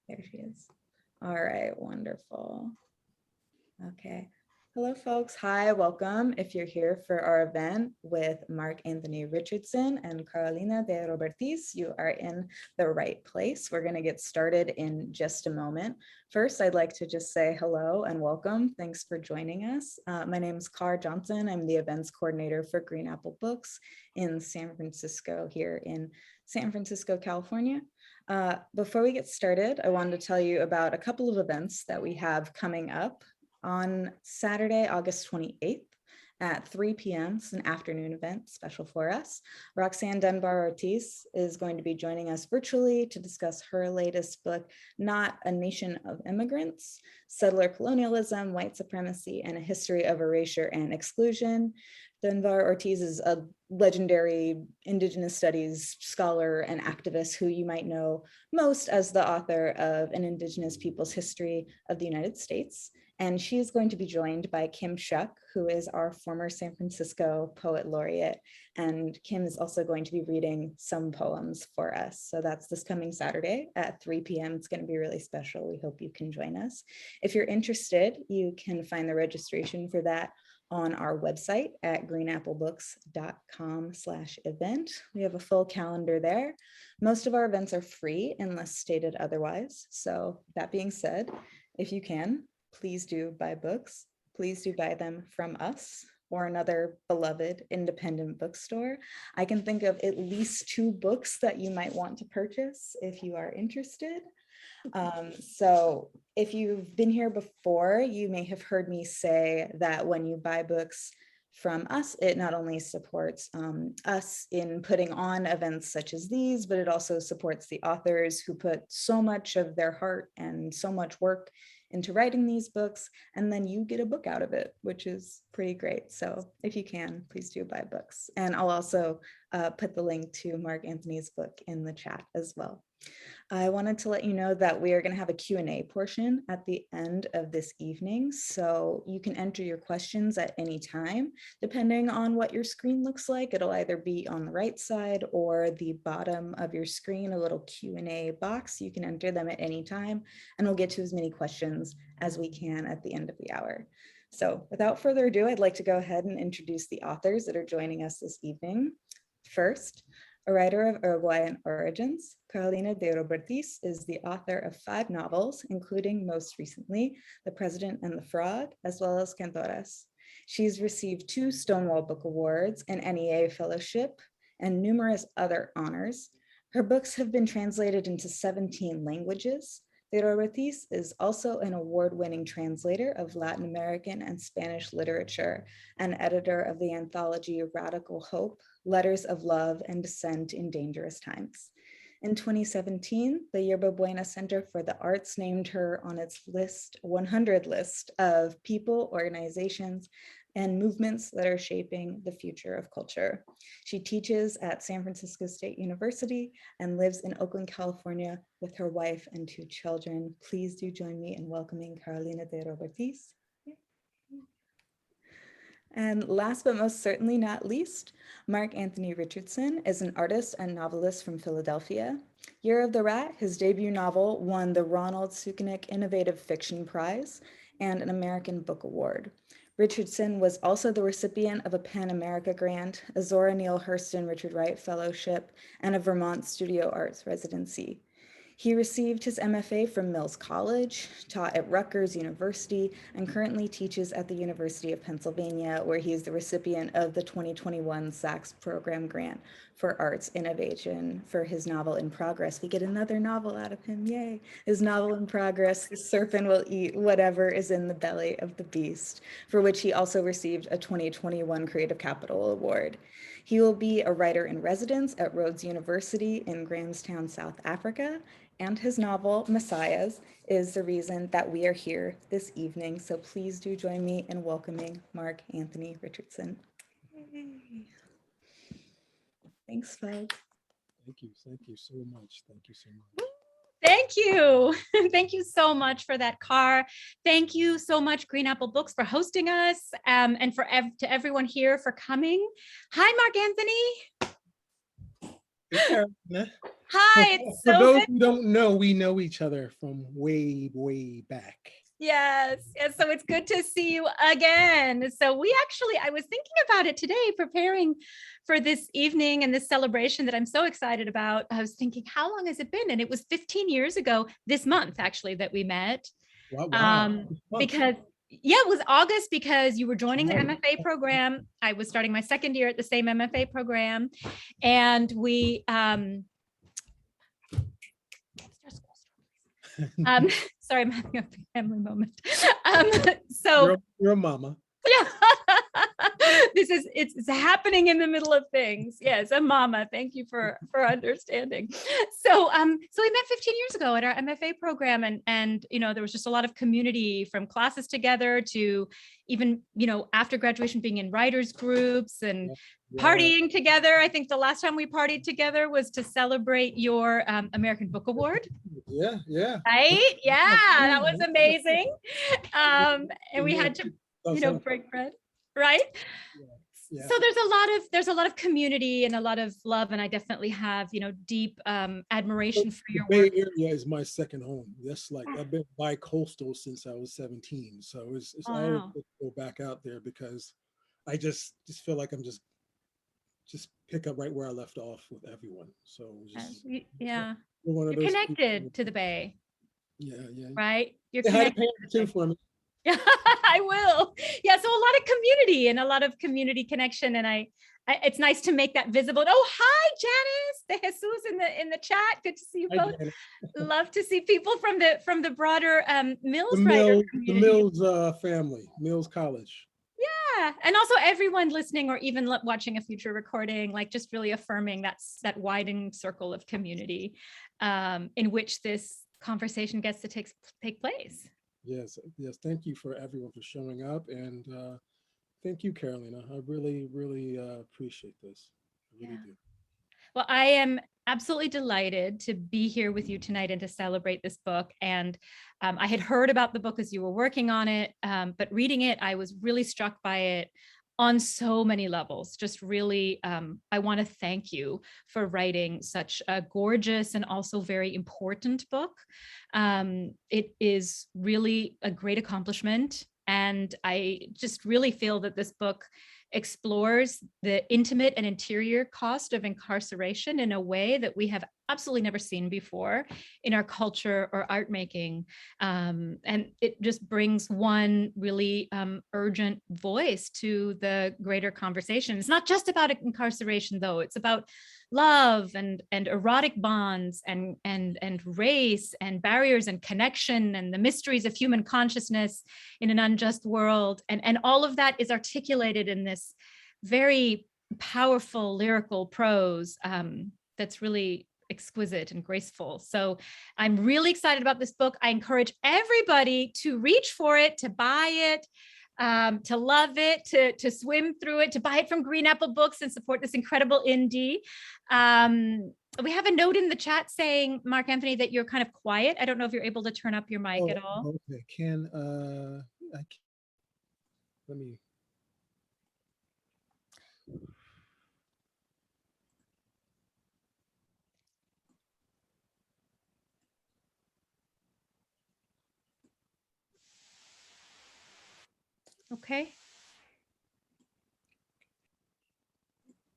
There she is. All right, wonderful. Okay. Hello, folks. Hi, welcome. If you're here for our event with Marc Anthony Richardson and Carolina De Robertis, you are in the right place. We're going to get started in just a moment. First, I'd like to just say hello and welcome. Thanks for joining us. My name is Cara Johnson. I'm the events coordinator for Green Apple Books in San Francisco, here in San Francisco, California. Before we get started, I wanted to tell you about a couple of events that we have coming up. On Saturday, August 28th at 3 p.m. It's an afternoon event special for us. Roxanne Dunbar-Ortiz is going to be joining us virtually to discuss her latest book, Not a Nation of Immigrants, Settler Colonialism, White Supremacy, and a History of Erasure and Exclusion. Dunbar-Ortiz is a legendary Indigenous studies scholar and activist who you might know most as the author of An Indigenous People's History of the United States. And she is going to be joined by Kim Shuck, who is our former San Francisco poet laureate. And Kim is also going to be reading some poems for us. So that's this coming Saturday at 3 p.m. It's going to be really special. We hope you can join us. If you're interested, you can find the registration for that on our website at greenapplebooks.com/event. We have a full calendar there. Most of our events are free unless stated otherwise. So that being said, if you can, please do buy books. Please do buy them from us or another beloved independent bookstore. I can think of at least 2 books that you might want to purchase if you are interested. So if you've been here before, you may have heard me say that when you buy books from us, it not only supports us in putting on events such as these, but it also supports the authors who put so much of their heart and so much work into writing these books, and then you get a book out of it, which is pretty great. So if you can, please do buy books. And I'll also put the link to Marc Anthony's book in the chat as well. I wanted to let you know that we are going to have a Q&A portion at the end of this evening. So you can enter your questions at any time, depending on what your screen looks like. It'll either be on the right side or the bottom of your screen, a little Q&A box. You can enter them at any time, and we'll get to as many questions as we can at the end of the hour. So without further ado, I'd like to go ahead and introduce the authors that are joining us this evening. First, a writer of Uruguayan origins, Carolina De Robertis is the author of 5 novels, including most recently, The President and the Frog, as well as Cantoras. She's received 2 Stonewall Book Awards, an NEA Fellowship, and numerous other honors. Her books have been translated into 17 languages. De Robertis is also an award-winning translator of Latin American and Spanish literature and editor of the anthology Radical Hope, Letters of Love and Dissent in Dangerous Times. In 2017, the Yerba Buena Center for the Arts named her on its 100 list of people, organizations, and movements that are shaping the future of culture. She teaches at San Francisco State University and lives in Oakland, California with her wife and 2 children. Please do join me in welcoming Carolina De Robertis. And last but most certainly not least, Marc Anthony Richardson is an artist and novelist from Philadelphia. Year of the Rat, his debut novel, won the Ronald Sukenick Innovative Fiction Prize and an American Book Award. Richardson was also the recipient of a PEN America grant, a Zora Neale Hurston Richard Wright Fellowship, and a Vermont Studio Arts residency. He received his MFA from Mills College, taught at Rutgers University, and currently teaches at the University of Pennsylvania, where he is the recipient of the 2021 Sachs Program Grant for Arts Innovation for his novel In Progress. We get another novel out of him, yay. His novel In Progress, The Serpent Will Eat Whatever is in the Belly of the Beast, for which he also received a 2021 Creative Capital Award. He will be a writer in residence at Rhodes University in Grahamstown, South Africa, and his novel, Messiahs, is the reason that we are here this evening. So please do join me in welcoming Marc Anthony Richardson. Yay. Thanks, folks. Thank you so much. Thank you so much. Thank you. Thank you so much for that, Car. Thank you so much, Green Apple Books, for hosting us, and to everyone here for coming. Hi, Marc Anthony. Hey, Carolina. Hi, it's For so those good. who don't know, we know each other from way, way back. Yes, yes. So it's good to see you again. So I was thinking about it today, preparing for this evening and this celebration that I'm so excited about. I was thinking, how long has it been? And it was 15 years ago this month, actually, that we met. Wow. Because yeah, it was August because you were joining the Right. MFA program. I was starting my second year at the same MFA program. And we sorry, I'm having a family moment. So You're a mama. yeah, it's happening in the middle of things. Yes, a mama. Thank you for understanding. So we met 15 years ago at our MFA program, and there was just a lot of community from classes together to even after graduation being in writers groups and partying together. I think the last time we partied together was to celebrate your American Book Award. Yeah. Right? Yeah, that was amazing. And we had to, break bread, right? Yeah. So there's a lot of community and a lot of love, and I definitely have deep admiration for your Bay work. Area is my second home. That's like I've been bi-coastal since I was 17, so it's always Wow. good to go back out there because I just feel like I'm just pick up right where I left off with everyone. So Yeah, we're one of you're those connected people. to the Bay, Yeah. right? You're Say hi to connected to Pam the too Bay. for me. Yeah, I will. Yeah, so a lot of community and a lot of community connection, and it's nice to make that visible. Oh, hi, Janice, the Jesus in the chat. Good to see you Hi, both. Janet. Love to see people from the broader The Mills writer community. Mills family, Mills College. Yeah, and also everyone listening or even watching a future recording, like just really affirming that widening circle of community in which this conversation gets to take place. Yes. Thank you for everyone for showing up, and thank you, Carolina. I really, really appreciate this. I really do. Well, I am absolutely delighted to be here with you tonight and to celebrate this book. And I had heard about the book as you were working on it, but reading it, I was really struck by it on so many levels. Just really, I want to thank you for writing such a gorgeous and also very important book. It is really a great accomplishment. And I just really feel that this book explores the intimate and interior cost of incarceration in a way that we have absolutely never seen before in our culture or art making. And it just brings one really urgent voice to the greater conversation. It's not just about incarceration, though. It's about love and erotic bonds and race and barriers and connection and the mysteries of human consciousness in an unjust world. And all of that is articulated in this very powerful lyrical prose that's really exquisite and graceful. So I'm really excited about this book. I encourage everybody to reach for it, to buy it, to love it, to swim through it, to buy it from Green Apple Books and support this incredible indie. We have a note in the chat saying, Marc Anthony, that you're kind of quiet. I don't know if you're able to turn up your mic at all. Okay. Let me. Okay.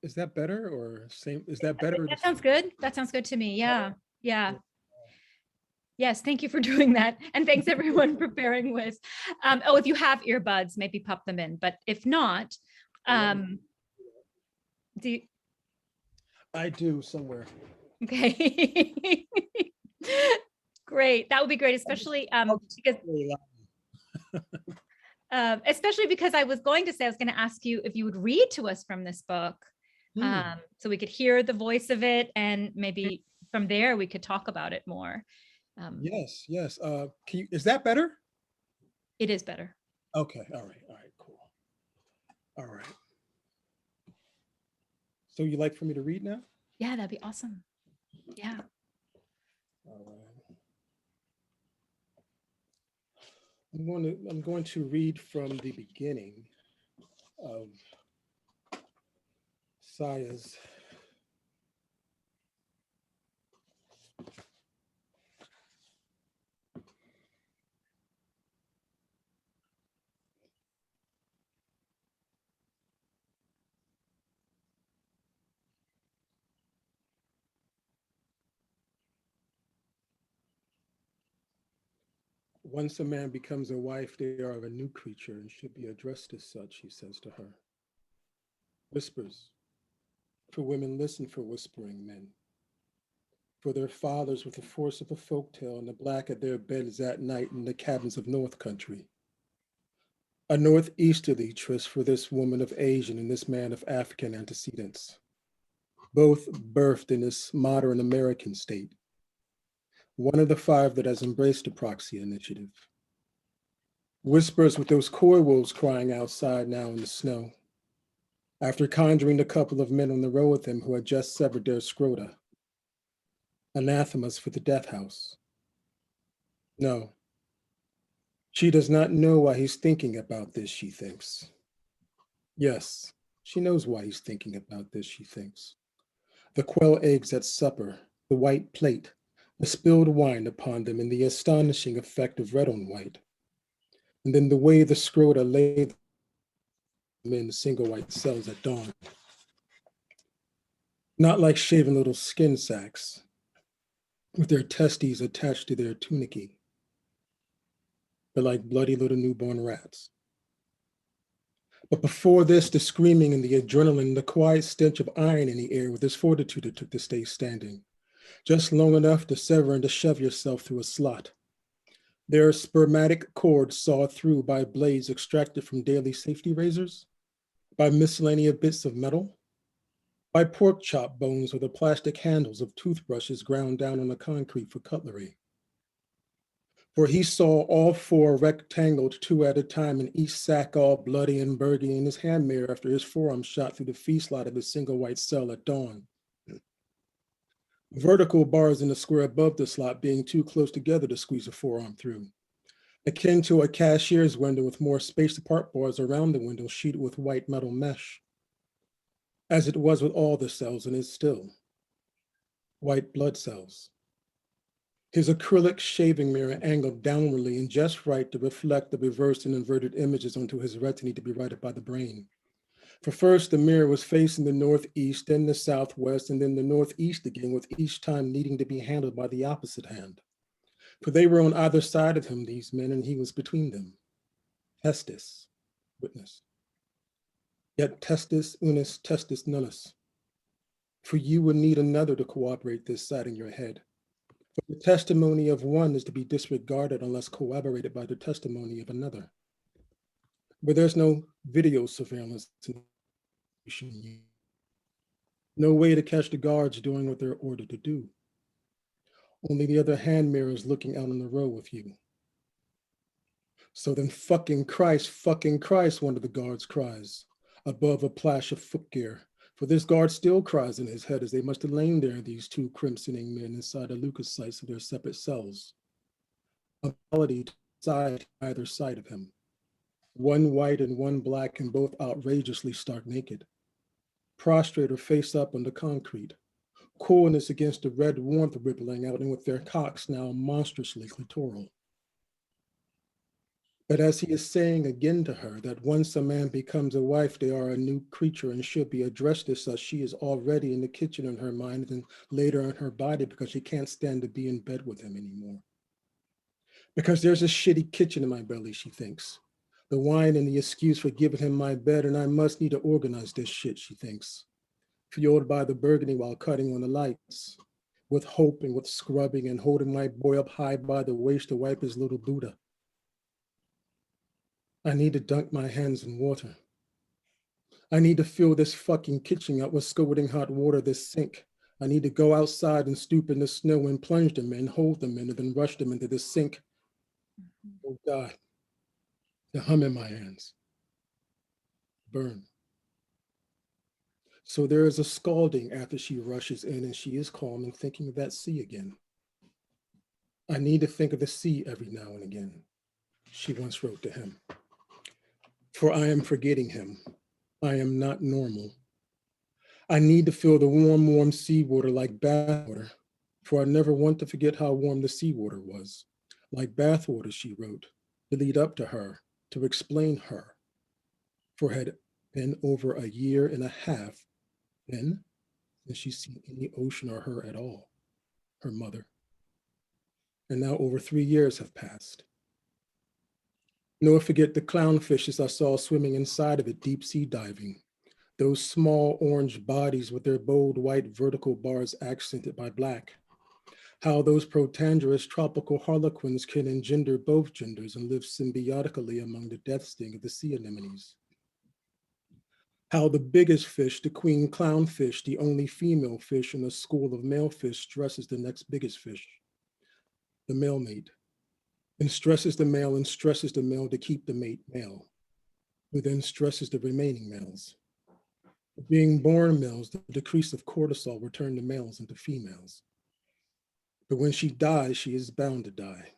Is that better or same? Is that better? That sounds good. That sounds good to me. Yeah. Yeah. Yes, thank you for doing that. And thanks everyone for bearing with. If you have earbuds, maybe pop them in. But if not, do you, I do somewhere. okay. Great. That would be great, especially because I was going to ask you if you would read to us from this book, so we could hear the voice of it, and maybe from there we could talk about it more. Yes. Is that better? It is better. Okay. All right. Cool. All right. So you like for me to read now? Yeah, that'd be awesome. Yeah. All right. I'm going to read from the beginning of Saya's Once a man becomes a wife, they are a new creature and should be addressed as such, he says to her. Whispers. For women listen for whispering men. For their fathers with the force of a folk tale and the black at their beds at night in the cabins of North Country. A northeasterly tryst for this woman of Asian and this man of African antecedents, both birthed in this modern American state. One of the 5 that has embraced the proxy initiative. Whispers with those coy wolves crying outside now in the snow, after conjuring the couple of men on the row with him who had just severed their scrota. Anathemas for the death house. No, she does not know why he's thinking about this, she thinks. Yes, she knows why he's thinking about this, she thinks. The quail eggs at supper, the white plate, the spilled wine upon them, and the astonishing effect of red on white. And then the way the scrota lay them in single white cells at dawn. Not like shaven little skin sacks, with their testes attached to their tunicae, but like bloody little newborn rats. But before this, the screaming and the adrenaline, the quiet stench of iron in the air with this fortitude it took to stay standing, just long enough to sever and to shove yourself through a slot. Their spermatic cords sawed through by blades extracted from daily safety razors, by miscellaneous bits of metal, by pork chop bones or the plastic handles of toothbrushes ground down on the concrete for cutlery. For he saw all 4 rectangled 2 at a time, and each sack all bloody and burgundy in his hand mirror after his forearm shot through the feast lot of his single white cell at dawn. Vertical bars in the square above the slot being too close together to squeeze a forearm through, akin to a cashier's window with more spaced apart bars around the window sheeted with white metal mesh, as it was with all the cells and is still. White blood cells. His acrylic shaving mirror angled downwardly and just right to reflect the reversed and inverted images onto his retina to be righted by the brain. For first, the mirror was facing the northeast, then the southwest, and then the northeast again, with each time needing to be handled by the opposite hand. For they were on either side of him, these men, and he was between them. Testis, witness. Yet testis unus testis nullus. For you would need another to cooperate this side in your head. For the testimony of one is to be disregarded unless corroborated by the testimony of another. But there's no video surveillance, no way to catch the guards doing what they're ordered to do. Only the other hand mirrors looking out on the road with you. So then fucking Christ, one of the guards cries, above a plash of footgear. For this guard still cries in his head as they must have lain there, these 2 crimsoning men inside the leukocytes of their separate cells. A melody side either side of him. One white and one black and both outrageously stark naked. Prostrate or face up on the concrete. Coolness against the red warmth rippling out and with their cocks now monstrously clitoral. But as he is saying again to her that once a man becomes a wife, they are a new creature and should be addressed as such, she is already in the kitchen in her mind and later in her body because she can't stand to be in bed with him anymore. Because there's a shitty kitchen in my belly, she thinks. The wine and the excuse for giving him my bed, and I must need to organize this shit, she thinks. Fueled by the burgundy while cutting on the lights, with hope and with scrubbing and holding my boy up high by the waist to wipe his little Buddha. I need to dunk my hands in water. I need to fill this fucking kitchen up with scalding hot water, this sink. I need to go outside and stoop in the snow and plunge them in, hold them in, and then rush them into this sink. Oh God, the hum in my hands. Burn. So there is a scalding after she rushes in and she is calm and thinking of that sea again. I need to think of the sea every now and again, she once wrote to him. For I am forgetting him. I am not normal. I need to feel the warm seawater like bathwater, for I never want to forget how warm the seawater was. Like bathwater, she wrote, to lead up to her, to explain her. For it had been over a year and a half then since she's seen any ocean or her at all, her mother. And now over 3 years have passed. Nor forget the clownfishes I saw swimming inside of it, deep sea diving. Those small orange bodies with their bold white vertical bars accented by black. How those protandrous tropical harlequins can engender both genders and live symbiotically among the death sting of the sea anemones. How the biggest fish, the queen clownfish, the only female fish in a school of male fish, stresses the next biggest fish, the male mate, and stresses the male and stresses the male to keep the mate male, who then stresses the remaining males. Being born males, the decrease of cortisol will turn the males into females. But when she dies, she is bound to die.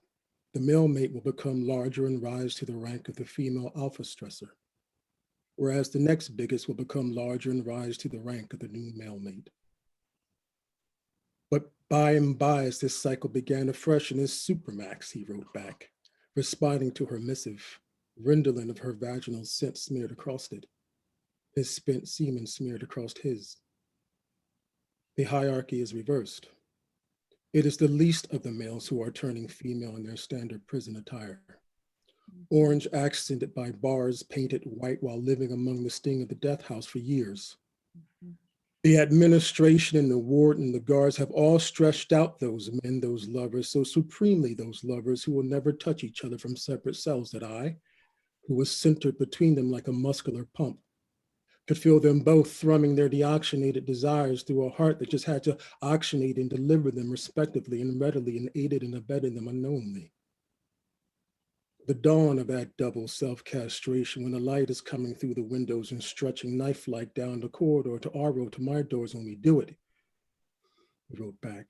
The male mate will become larger and rise to the rank of the female alpha stressor, whereas the next biggest will become larger and rise to the rank of the new male mate. But by and by, as this cycle began afresh in his supermax, he wrote back, responding to her missive, rendering of her vaginal scent smeared across it, his spent semen smeared across his. The hierarchy is reversed. It is the least of the males who are turning female in their standard prison attire. Orange accented by bars painted white while living among the sting of the death house for years. The administration and the warden and the guards have all stretched out those men, those lovers, so supremely those lovers who will never touch each other from separate cells, that I, who was centered between them like a muscular pump, could feel them both thrumming their deoxygenated desires through a heart that just had to oxygenate and deliver them respectively and readily and aided and abetted them unknowingly. The dawn of that double self-castration, when the light is coming through the windows and stretching knife-like down the corridor to our road, to my doors when we do it, he wrote back.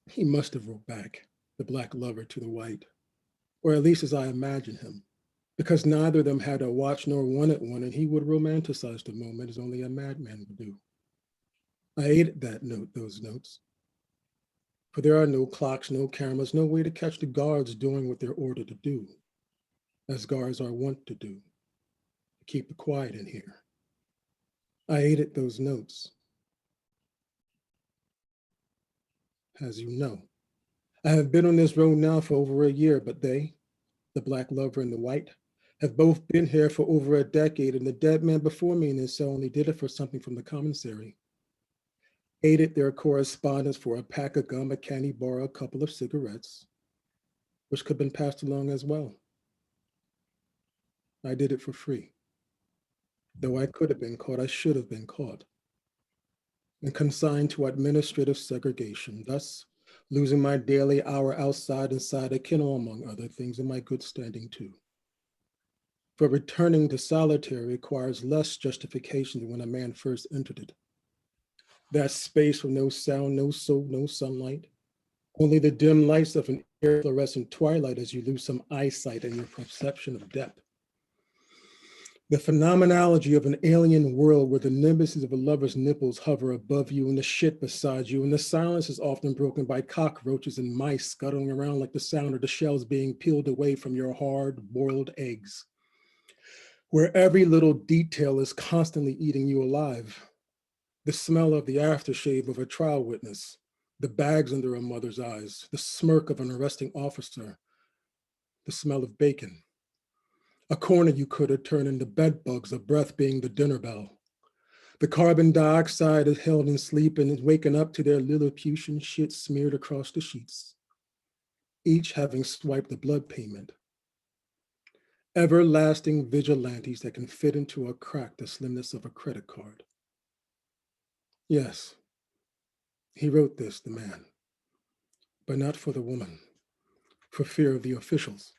He must have wrote back, the black lover to the white, or at least as I imagine him, because neither of them had a watch nor wanted one, and he would romanticize the moment as only a madman would do. I hated that note, those notes. For there are no clocks, no cameras, no way to catch the guards doing what they're ordered to do, as guards are wont to do, to keep the quiet in here. I hated those notes. As you know, I have been on this road now for over a year, but they, the black lover and the white, have both been here for over a decade, and the dead man before me in this cell only did it for something from the commissary. Aided their correspondence for a pack of gum, a candy bar, a couple of cigarettes, which could have been passed along as well. I did it for free. Though I could have been caught, I should have been caught and consigned to administrative segregation, thus losing my daily hour outside inside a kennel, among other things, and my good standing too. For returning to solitary requires less justification than when a man first entered it. That space with no sound, no soap, no sunlight, only the dim lights of an fluorescent twilight as you lose some eyesight and your perception of depth. The phenomenology of an alien world where the nimbuses of a lover's nipples hover above you and the shit beside you, and the silence is often broken by cockroaches and mice scuttling around like the sound of the shells being peeled away from your hard-boiled eggs, where every little detail is constantly eating you alive. The smell of the aftershave of a trial witness, the bags under a mother's eyes, the smirk of an arresting officer, the smell of bacon. A corner you could have turned into bed bugs, a breath being the dinner bell. The carbon dioxide is held in sleep and is waking up to their Lilliputian shit smeared across the sheets, each having swiped the blood payment. Everlasting vigilantes that can fit into a crack the slimness of a credit card. Yes, he wrote this, the man, but not for the woman, for fear of the officials.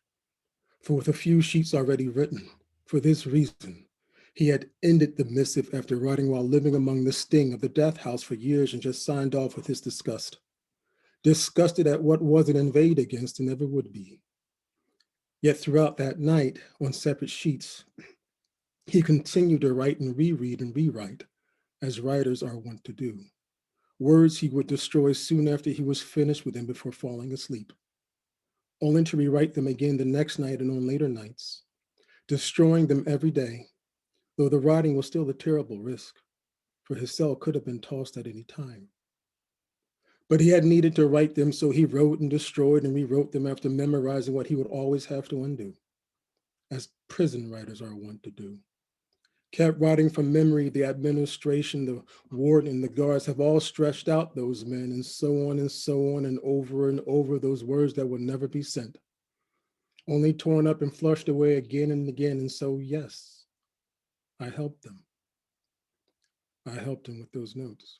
For with a few sheets already written, for this reason, he had ended the missive after writing while living among the sting of the death house for years and just signed off with his disgust. Disgusted at what wasn't inveighed against and never would be. Yet throughout that night, on separate sheets, he continued to write and reread and rewrite, as writers are wont to do. Words he would destroy soon after he was finished with them before falling asleep, only to rewrite them again the next night and on later nights, destroying them every day, though the writing was still a terrible risk, for his cell could have been tossed at any time. But he had needed to write them, so he wrote and destroyed and rewrote them after memorizing what he would always have to undo. as prison writers are wont to do. Kept writing from memory, the administration, the warden, and the guards have all stretched out those men, and so on and over those words that will never be sent. Only torn up and flushed away again and again. And so, yes, I helped them. I helped them with those notes.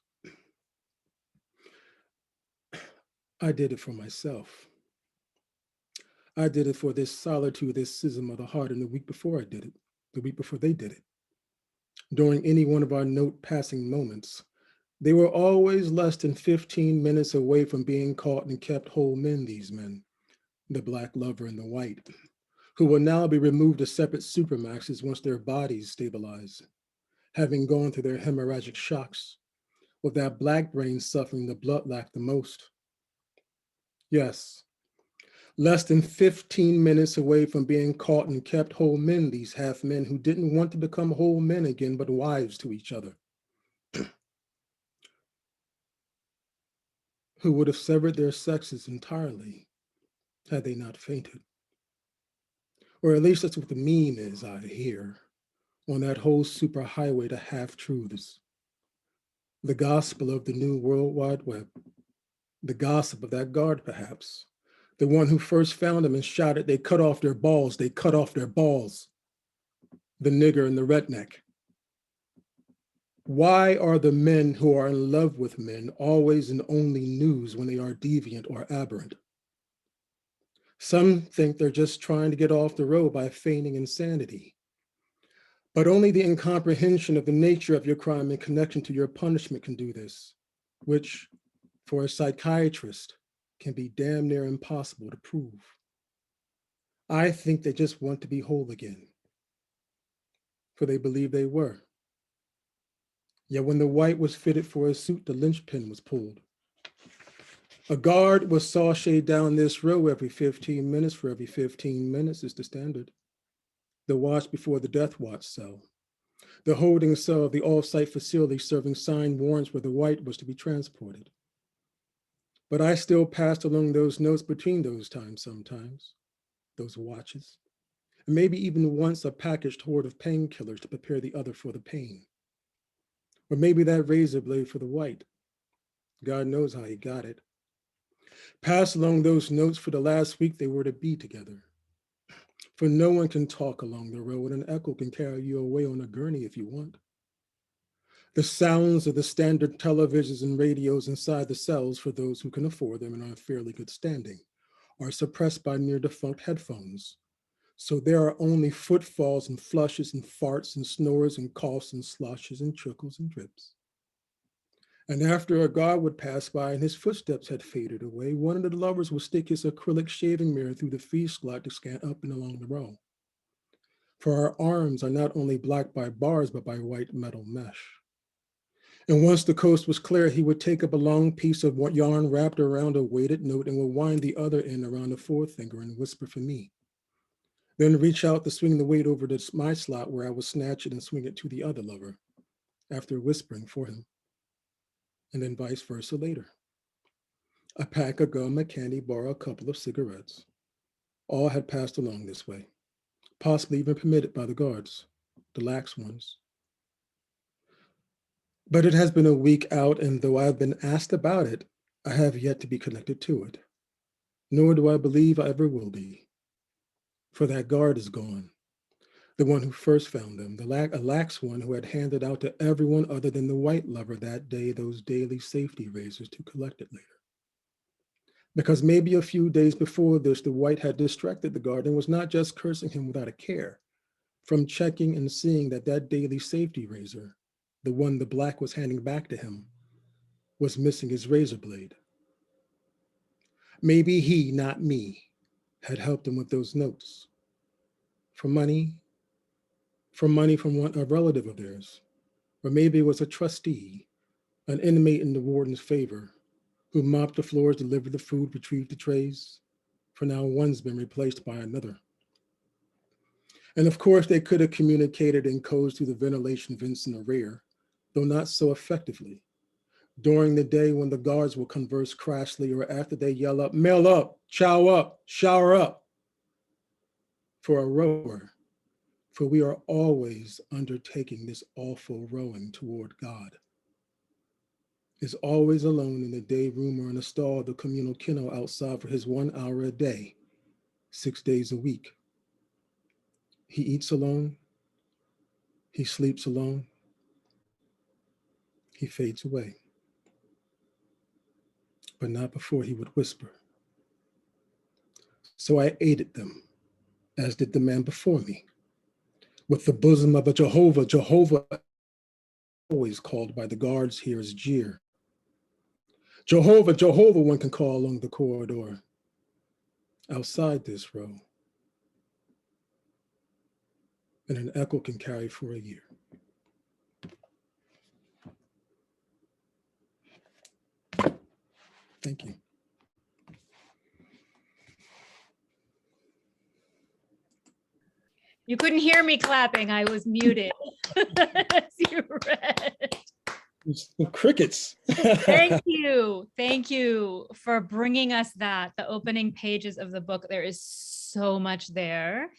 I did it for myself. I did it for this solitude, this schism of the heart, and the week before I did it, the week before they did it. During any one of our note passing moments, they were always less than 15 minutes away from being caught and kept whole men, these men, the black lover and the white, who will now be removed to separate supermaxes once their bodies stabilize, having gone through their hemorrhagic shocks, with that black brain suffering the blood lack the most. Yes, less than 15 minutes away from being caught and kept whole men, these half men who didn't want to become whole men again, but wives to each other, who would have severed their sexes entirely had they not fainted. Or at least that's what the meme is, I hear, on that whole superhighway to half-truths. The gospel of the new World Wide Web, the gossip of that guard, perhaps, the one who first found them and shouted, "They cut off their balls, they cut off their balls." The nigger and the redneck. Why are the men who are in love with men always and only news when they are deviant or aberrant? Some think they're just trying to get off the road by feigning insanity. But only the incomprehension of the nature of your crime in connection to your punishment can do this, which, for a psychiatrist, can be damn near impossible to prove. I think they just want to be whole again, for they believe they were. Yet when the white was fitted for a suit, the linchpin was pulled. A guard was sashayed down this row every 15 minutes. For every 15 minutes is the standard. The watch before the death watch cell. The holding cell of the off-site facility serving signed warrants where the white was to be transported. But I still passed along those notes between those times sometimes, those watches, and maybe even once a packaged hoard of painkillers to prepare the other for the pain. Or maybe that razor blade for the white. God knows how he got it. Pass along those notes for the last week they were to be together. For no one can talk along the road, and an echo can carry you away on a gurney if you want. The sounds of the standard televisions and radios inside the cells, for those who can afford them and are in fairly good standing, are suppressed by near defunct headphones. So there are only footfalls and flushes and farts and snores and coughs and sloshes and trickles and drips. And after a guard would pass by and his footsteps had faded away, one of the lovers would stick his acrylic shaving mirror through the feed slot to scan up and along the row. For our arms are not only blocked by bars, but by white metal mesh. And once the coast was clear, he would take up a long piece of yarn wrapped around a weighted note and would wind the other end around the forefinger and whisper for me. Then reach out to swing the weight over to my slot where I would snatch it and swing it to the other lover, after whispering for him. And then vice versa later. A pack of gum, a candy bar, a couple of cigarettes. All had passed along this way, possibly even permitted by the guards, the lax ones. But it has been a week out, and though I've been asked about it, I have yet to be connected to it. Nor do I believe I ever will be. For that guard is gone. The one who first found them, a lax one who had handed out to everyone other than the white lover that day those daily safety razors to collect it later. Because maybe a few days before this, the white had distracted the guard and was not just cursing him without a care, from checking and seeing that that daily safety razor, the one the black was handing back to him, was missing his razor blade. Maybe he, not me, had helped him with those notes. For money from a relative of theirs, or maybe it was a trustee, an inmate in the warden's favor, who mopped the floors, delivered the food, retrieved the trays. For now, one's been replaced by another. And of course, they could have communicated in codes through the ventilation vents in the rear, though not so effectively. During the day when the guards will converse crassly or after they yell up, mail up, chow up, shower up. For a rower, for we are always undertaking this awful rowing toward God. Is always alone in the day room or in a stall, the communal kennel outside for his 1 hour a day, 6 days a week. He eats alone. He sleeps alone. He fades away. But not before he would whisper. So I aided them, as did the man before me. With the bosom of a Jehovah, Jehovah always called by the guards here as jeer. Jehovah, Jehovah, one can call along the corridor. Outside this row. And an echo can carry for a year. Thank you. You couldn't hear me clapping. I was muted as you read. It's the crickets. Thank you. Thank you for bringing us that. The opening pages of the book, there is so much there.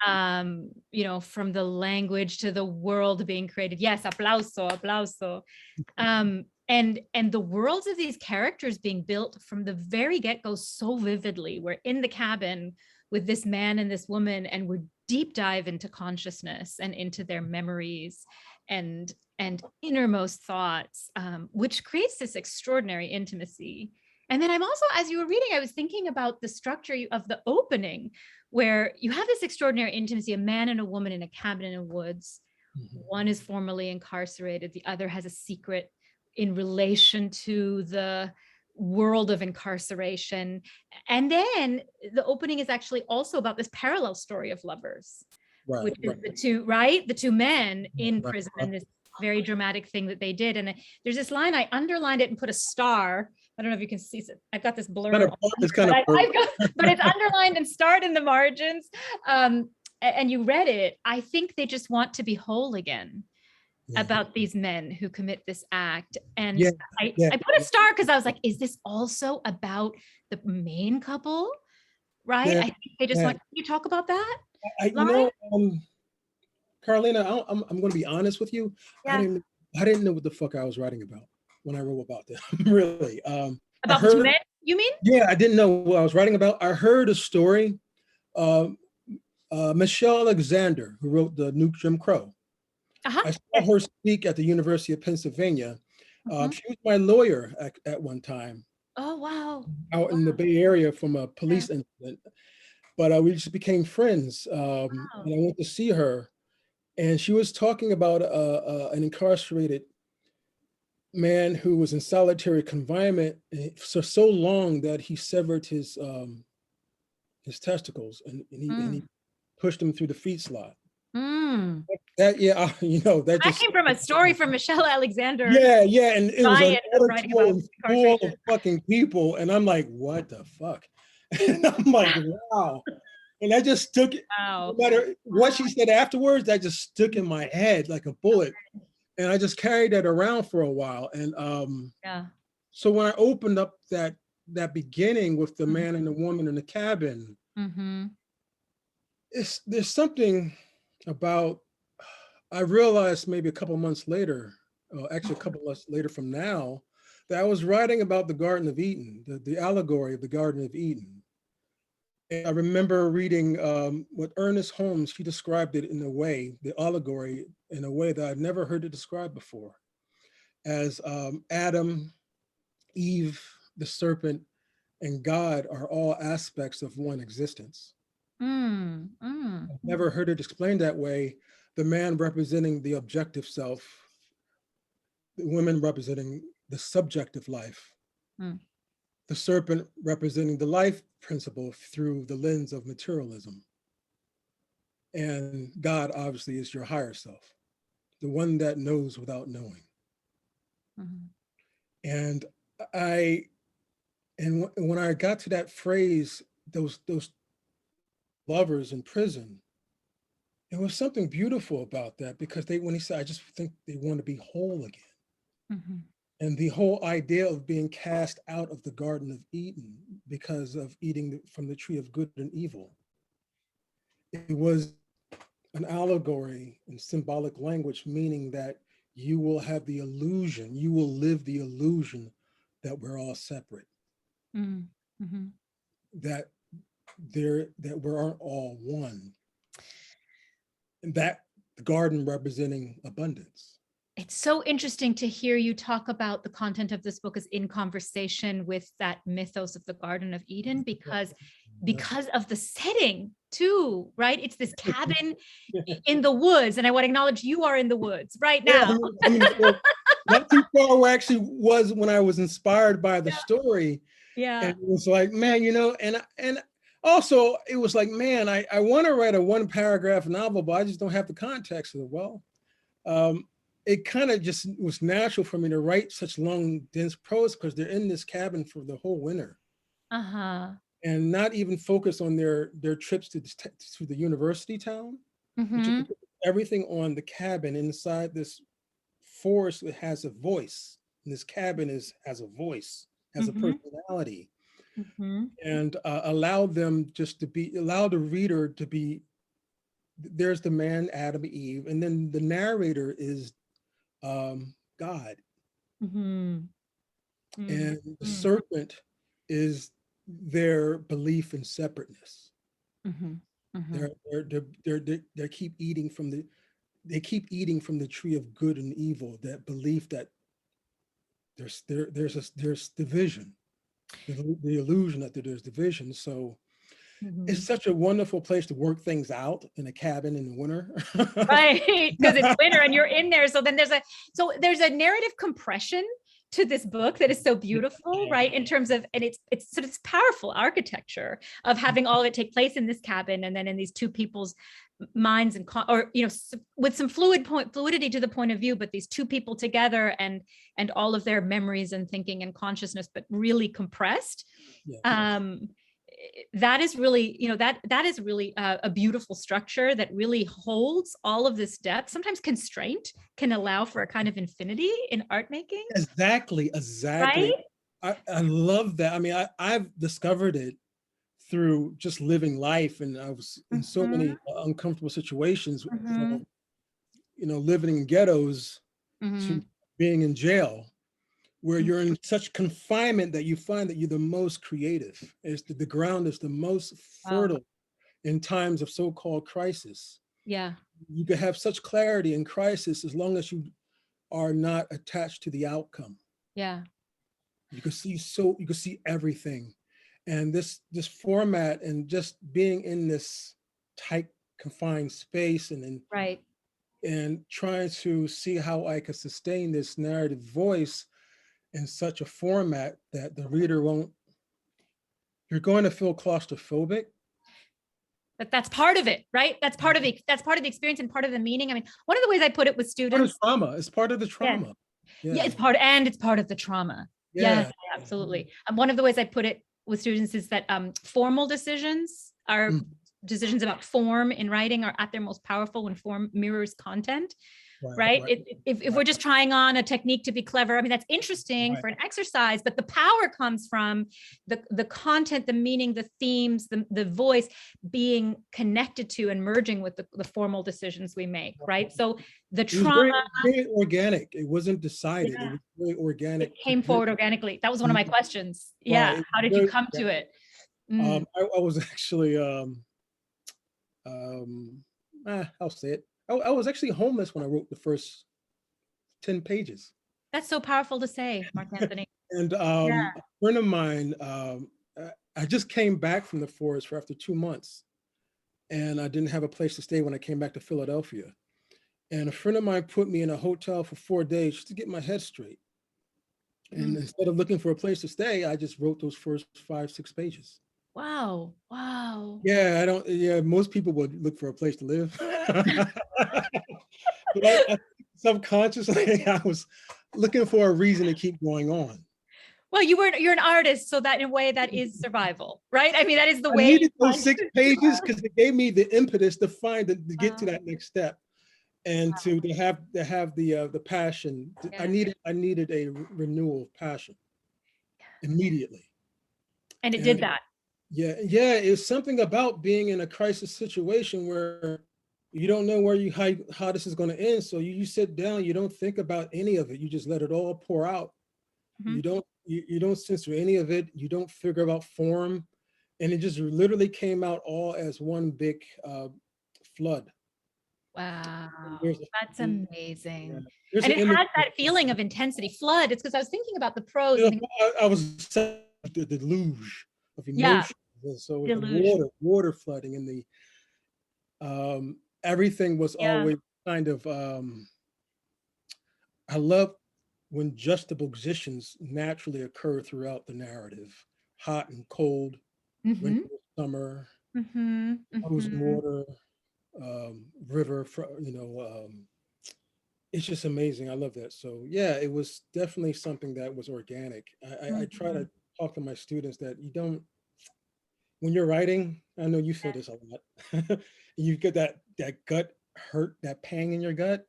You know, from the language to the world being created. Yes, aplauso, aplauso. And the worlds of these characters being built from the very get-go so vividly. We're in the cabin with this man and this woman, and we're deep dive into consciousness and into their memories and innermost thoughts, which creates this extraordinary intimacy. And then I'm also, as you were reading, I was thinking about the structure of the opening, where you have this extraordinary intimacy, a man and a woman in a cabin in the woods. Mm-hmm. One is formerly incarcerated, the other has a secret in relation to the world of incarceration. And then the opening is actually also about this parallel story of lovers, right, which is the two men in prison, and this very dramatic thing that they did. And there's this line, I underlined it and put a star. I don't know if you can see it. I've got this blur, but it's underlined and starred in the margins. And you read it. I think they just want to be whole again. Yeah. About these men who commit this act. And I put a star because I was like, is this also about the main couple? Right? Yeah. I think they just want, can you talk about that? Carolina, I'm going to be honest with you. Yeah. I didn't know what the fuck I was writing about when I wrote about that. Really. About the two men, you mean? Yeah, I didn't know what I was writing about. I heard a story. Michelle Alexander, who wrote The New Jim Crow. I saw her speak at the University of Pennsylvania. She was my lawyer at one time. Oh, wow. Out in the Bay Area from a police incident. But we just became friends. And I went to see her. And she was talking about an incarcerated man who was in solitary confinement for so long that he severed his testicles and he pushed him through the feet slot. That that came from a story from Michelle Alexander. Yeah, and it was an article full of fucking people, and I'm like, what the fuck? And I'm like, wow. And I just took it. Wow. No matter what she said afterwards, that just stuck in my head like a bullet, and I just carried that around for a while. And so when I opened up that beginning with the man and the woman in the cabin, there's something about, I realized maybe a couple months later, actually a couple months later from now, that I was writing about the Garden of Eden, the allegory of the Garden of Eden. And I remember reading what Ernest Holmes, he described it in a way, the allegory, in a way that I'd never heard it described before, as Adam, Eve, the serpent, and God are all aspects of one existence. I've never heard it explained that way. The man representing the objective self, the women representing the subjective life, the serpent representing the life principle through the lens of materialism. And God obviously is your higher self, the one that knows without knowing. And when I got to that phrase, those lovers in prison, there was something beautiful about that, because when he said, I just think they want to be whole again. And the whole idea of being cast out of the Garden of Eden because of eating from the tree of good and evil. It was an allegory and symbolic language, meaning that you will have the illusion, you will live the illusion that we're all separate, Mm-hmm. that that we aren't all one, and that the garden representing abundance. It's so interesting to hear you talk about the content of this book as in conversation with that mythos of the Garden of Eden, because of the setting too, right? It's this cabin in the woods, and I want to acknowledge you are in the woods right now. Well, not too far where I actually was when I was inspired by the story. Yeah. And it was like, man, and also it was like, man, I want to write a 1-paragraph novel, but I just don't have the context of it. Well, it kind of just was natural for me to write such long, dense prose because they're in this cabin for the whole winter. Uh-huh. And not even focus on their trips to the university town. Mm-hmm. Everything on the cabin inside this forest that has a voice. And this cabin has a voice, has a personality. Mm-hmm. And allow the reader to be, there's the man, Adam, Eve, and then the narrator is God. Mm-hmm. And the serpent is their belief in separateness. Mm-hmm. They keep eating from the tree of good and evil, that belief that there's division, the illusion that there's division. So it's such a wonderful place to work things out in a cabin in the winter. Right, because it's winter and you're in there. So then there's a narrative compression to this book that is so beautiful, right? In terms of, and it's sort of powerful architecture of having all of it take place in this cabin, and then in these two people's minds or with some fluidity to the point of view, but these two people together and all of their memories and thinking and consciousness, but really compressed. Yeah. That is really, that is really a beautiful structure that really holds all of this depth. Sometimes constraint can allow for a kind of infinity in art making. Exactly. Right? I love that. I mean, I've discovered it through just living life, and I was in so many uncomfortable situations, living in ghettos to being in jail, where you're in such confinement that you find that you're the most creative. The ground is the most fertile in times of so-called crisis. Yeah. You can have such clarity in crisis as long as you are not attached to the outcome. Yeah. You can see everything. And this format and just being in this tight, confined space and trying to see how I could sustain this narrative voice in such a format that the reader you're going to feel claustrophobic. But that's part of it, right? That's part of the experience and part of the meaning. I mean, one of the ways I put it with students. It's part of the trauma. Yeah, it's part of the trauma. Yeah. Yes, absolutely. One of the ways I put it with students is that formal decisions are decisions about form in writing are at their most powerful when form mirrors content. Right? If we're just trying on a technique to be clever, I mean, that's interesting for an exercise, but the power comes from the content, the meaning, the themes, the voice being connected to and merging with the formal decisions we make, right? So the trauma. Very organic. It wasn't decided. Yeah. It was very organic. It came forward organically. That was one of my questions. Yeah. How did you come to it? I was actually, I'll say it. I was actually homeless when I wrote the first 10 pages. That's so powerful to say, Marc Anthony. And a friend of mine, I just came back from the forest for after 2 months, and I didn't have a place to stay when I came back to Philadelphia. And a friend of mine put me in a hotel for 4 days just to get my head straight. And instead of looking for a place to stay, I just wrote those first 5-6 pages. Wow. Yeah, most people would look for a place to live. But subconsciously, I was looking for a reason to keep going on. Well, you're an artist, so that in a way that is survival, right? I mean, that is the way. I needed those 6 pages because it gave me the impetus to get to that next step, and to have the passion. Yeah. I needed a renewal of passion immediately, and it did that. Yeah, it's something about being in a crisis situation where you don't know how this is going to end. So you sit down, you don't think about any of it. You just let it all pour out. Mhm. You don't censor any of it. You don't figure out form. And it just literally came out all as one big flood. Wow, There's that's a, yeah, amazing. there's And an it image. has that feeling of intensity. Flood, it's because I was thinking about the prose You and know, I was the deluge of yeah, emotion. And so the deluge. water flooding, and the everything was Yeah. always kind of I love when juxtapositions naturally occur throughout the narrative. Hot and cold, winter, Mm-hmm. summer, Mm-hmm. frozen Mm-hmm. water, river, it's just amazing. I love that. So yeah, it was definitely something that was organic. I try Mm-hmm. to talk to my students that you don't, when you're writing, I know you feel this a lot. You get that gut hurt, that pang in your gut,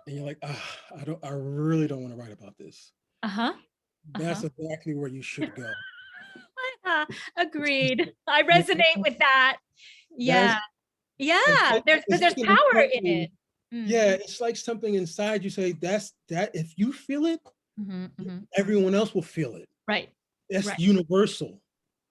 and you're like, I really don't want to write about this. Uh-huh. That's Uh-huh. exactly where you should go. Agreed. I You resonate know, with that. that's Yeah. Yeah. There's because it's there's gonna be power in something. it. Mm. Yeah, it's like something inside you say that's that. If you feel it, Mm-hmm. Mm-hmm. everyone else will feel it. Right. That's Right. universal.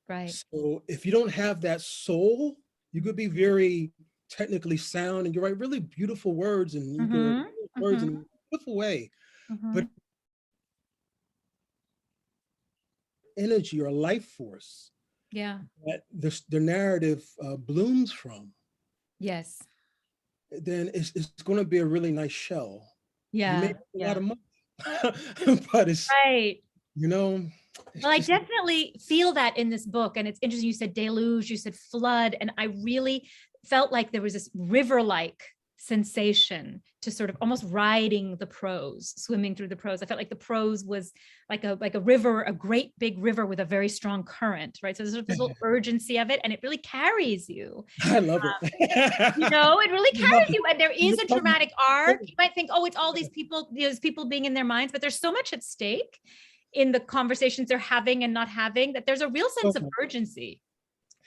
Right. So if you don't have that soul, you could be very technically sound and you write really beautiful words and you can Mm-hmm. words Mm-hmm. in a beautiful way, Mm-hmm. but energy or life force Yeah. that the narrative blooms from, Yes. then it's going to be a really nice shell. You may Yeah. make a lot Yeah. of money, but it's, Right. you know, it's Well, I just, definitely feel that in this book. And it's interesting. You said deluge, you said flood. And I really felt like there was this river-like sensation to sort of almost riding the prose, swimming through the prose. I felt like the prose was like a river, a great big river with a very strong current, right? So there's sort of this little urgency of it, and it really carries you. I love it. It really You love carries it. you. And there is a dramatic arc. You might think, oh, it's all Yeah. these people being in their minds, but there's so much at stake in the conversations they're having and not having that there's a real sense of urgency.